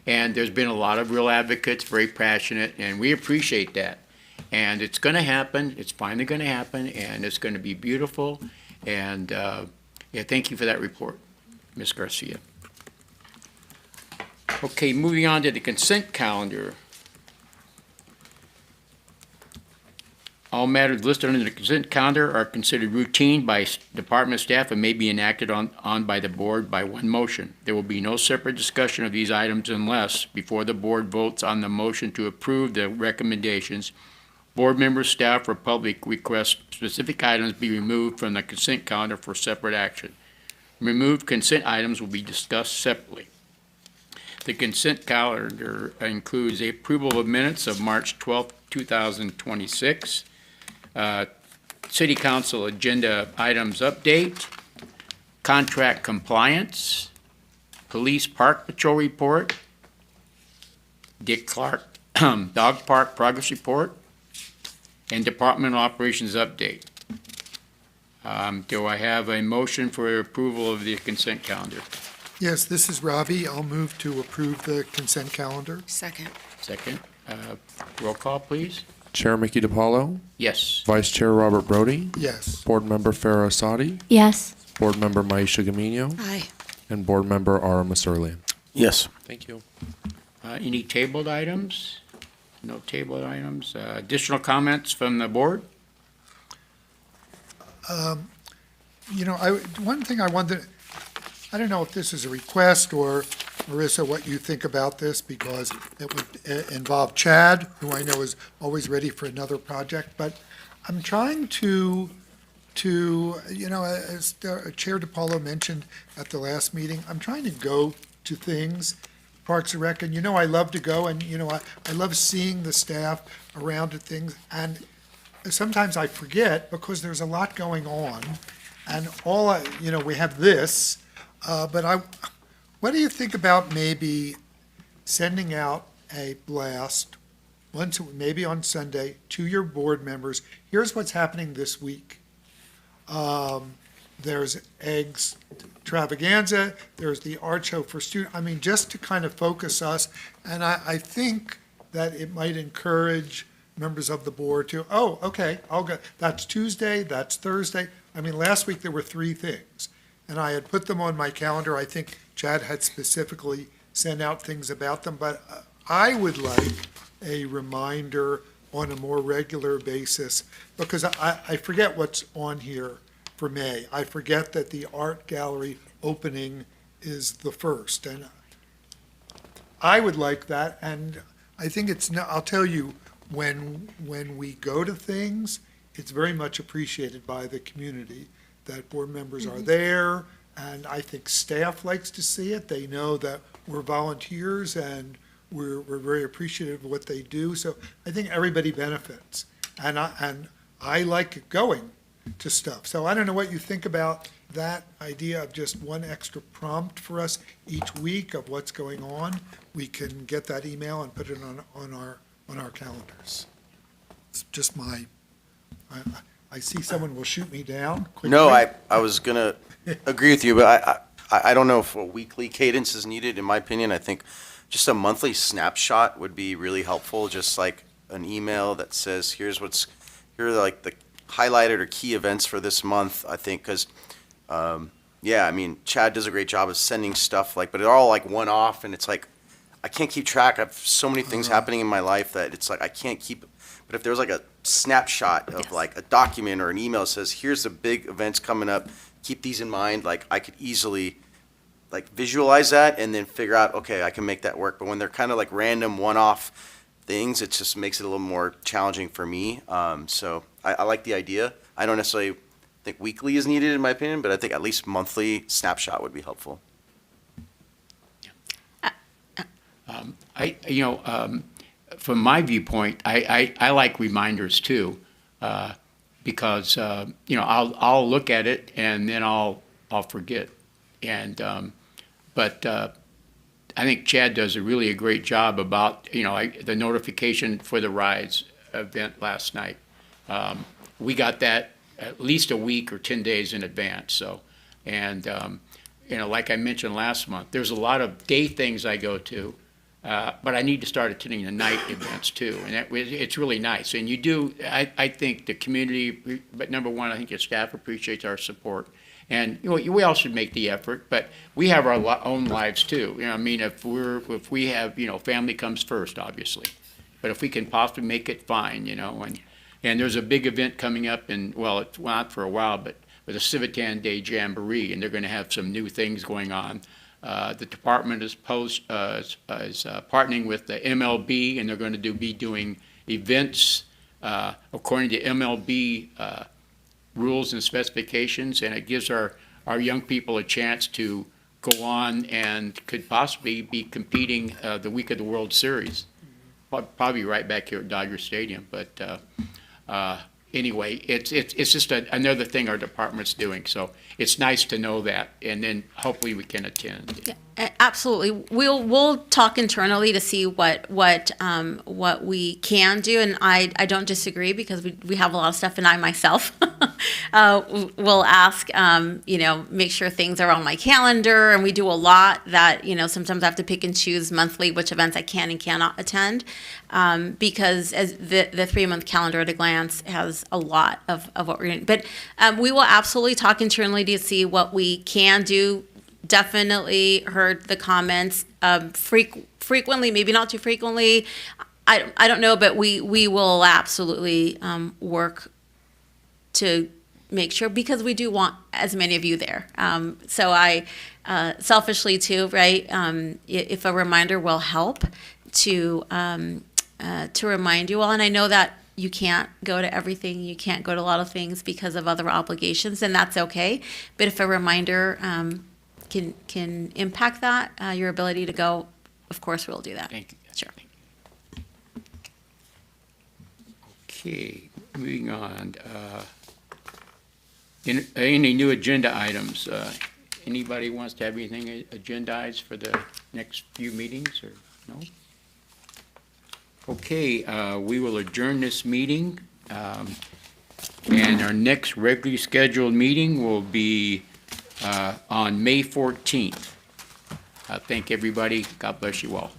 And there's been a lot of real advocates, very passionate, and we appreciate that. And it's going to happen. It's finally going to happen, and it's going to be beautiful. And thank you for that report, Ms. Garcia. Okay, moving on to the consent calendar. All matters listed under the consent calendar are considered routine by department staff and may be enacted on by the board by one motion. There will be no separate discussion of these items unless, before the board votes on the motion to approve the recommendations, board members, staff, or public request specific items be removed from the consent calendar for separate action. Removed consent items will be discussed separately. The consent calendar includes the approval of minutes of March 12, 2026, City Council agenda items update, contract compliance, police park patrol report, Dick Clark dog park progress report, and departmental operations update. Do I have a motion for approval of the consent calendar? Yes, this is Ravi. I'll move to approve the consent calendar. Second. Second. Roll call, please. Chair Mickey DiPaolo, Yes. Vice Chair Robert Brody, Yes. Board Member Farah Asadi, Yes. Board Member Maisha Gamino, Aye. and Board Member Ara Masurlian. Yes. Thank you. Any tabled items? No tabled items. Additional comments from the board? One thing I wanted, I don't know if this is a request or, Marissa, what you think about this, because it would involve Chad, who I know is always ready for another project, but I'm trying to as Chair DiPaolo mentioned at the last meeting, I'm trying to go to things, Parks and Rec, and I love to go, and I love seeing the staff around at things, and sometimes I forget because there's a lot going on, and we have this, but what do you think about maybe sending out a blast maybe on Sunday to your board members? Here's what's happening this week. There's eggs extravaganza, there's the art show for students. I mean, just to kind of focus us. And I think that it might encourage members of the board to, oh, okay, I'll go, that's Tuesday, that's Thursday. I mean, last week there were 3 things, and I had put them on my calendar. I think Chad had specifically sent out things about them, but I would like a reminder on a more regular basis, because I forget what's on here for May. I forget that the art gallery opening is the 1st, and I would like that, and I think I'll tell you, when we go to things, it's very much appreciated by the community that board members are there, and I think staff likes to see it. They know that we're volunteers and we're very appreciative of what they do, so I think everybody benefits. And I like going to stuff. So I don't know what you think about that idea of just one extra prompt for us each week of what's going on. We can get that email and put it on our calendars. It's just I see someone will shoot me down quickly. No, I was going to agree with you, but I don't know if a weekly cadence is needed. In my opinion, I think just a monthly snapshot would be really helpful, just like an email that says, here are like the highlighted or key events for this month, I think, because, yeah, I mean, Chad does a great job of sending stuff, but it's all like one-off, and it's like, I can't keep track. I have so many things happening in my life that it's like I can't keep. But if there's like a snapshot of like a document or an email that says, here's the big events coming up, keep these in mind, like I could easily like visualize that and then figure out, okay, I can make that work. But when they're kind of like random one-off things, it just makes it a little more challenging for me. So I like the idea. I don't necessarily think weekly is needed in my opinion, but I think at least monthly snapshot would be helpful. From my viewpoint, I like reminders too, because I'll look at it and then I'll forget, but I think Chad does a great job about the notification for the Rise event last night. We got that at least a week or 10 days in advance. So, and like I mentioned last month, there's a lot of day things I go to. But I need to start attending the night events too, and it's really nice. And you do, I think the community, but number one, I think your staff appreciates our support, and we all should make the effort. But we have our own lives too. I mean, if we have, family comes first, obviously. But if we can possibly make it, fine, And there's a big event coming up, it's not for a while, but with the Civitan Day Jamboree, and they're going to have some new things going on. The department is partnering with the MLB, and they're going to be doing events according to MLB rules and specifications, and it gives our young people a chance to go on and could possibly be competing the week of the World Series, probably right back here at Dodger Stadium. But anyway, it's just another thing our department's doing. So it's nice to know that, and then hopefully we can attend. Yeah, absolutely. We'll talk internally to see what we can do, and I don't disagree because we have a lot of stuff, and I myself will ask, make sure things are on my calendar, and we do a lot that, sometimes I have to pick and choose monthly which events I can and cannot attend, because as the 3-month calendar at a glance has a lot of what we're doing. But we will absolutely talk internally to see what we can do. Definitely heard the comments frequently, maybe not too frequently. I don't know, but we will absolutely work to make sure, because we do want as many of you there. So I selfishly too, right? If a reminder will help to remind you all, and I know that you can't go to everything, you can't go to a lot of things because of other obligations, and that's okay. But if a reminder can impact that, your ability to go, of course we'll do that. Thank you. Sure. Okay, moving on. Any new agenda items? Anybody wants to have anything agendized for the next few meetings, or no? Okay, we will adjourn this meeting, and our next regularly scheduled meeting will be on May 14th. Thank everybody. God bless you all.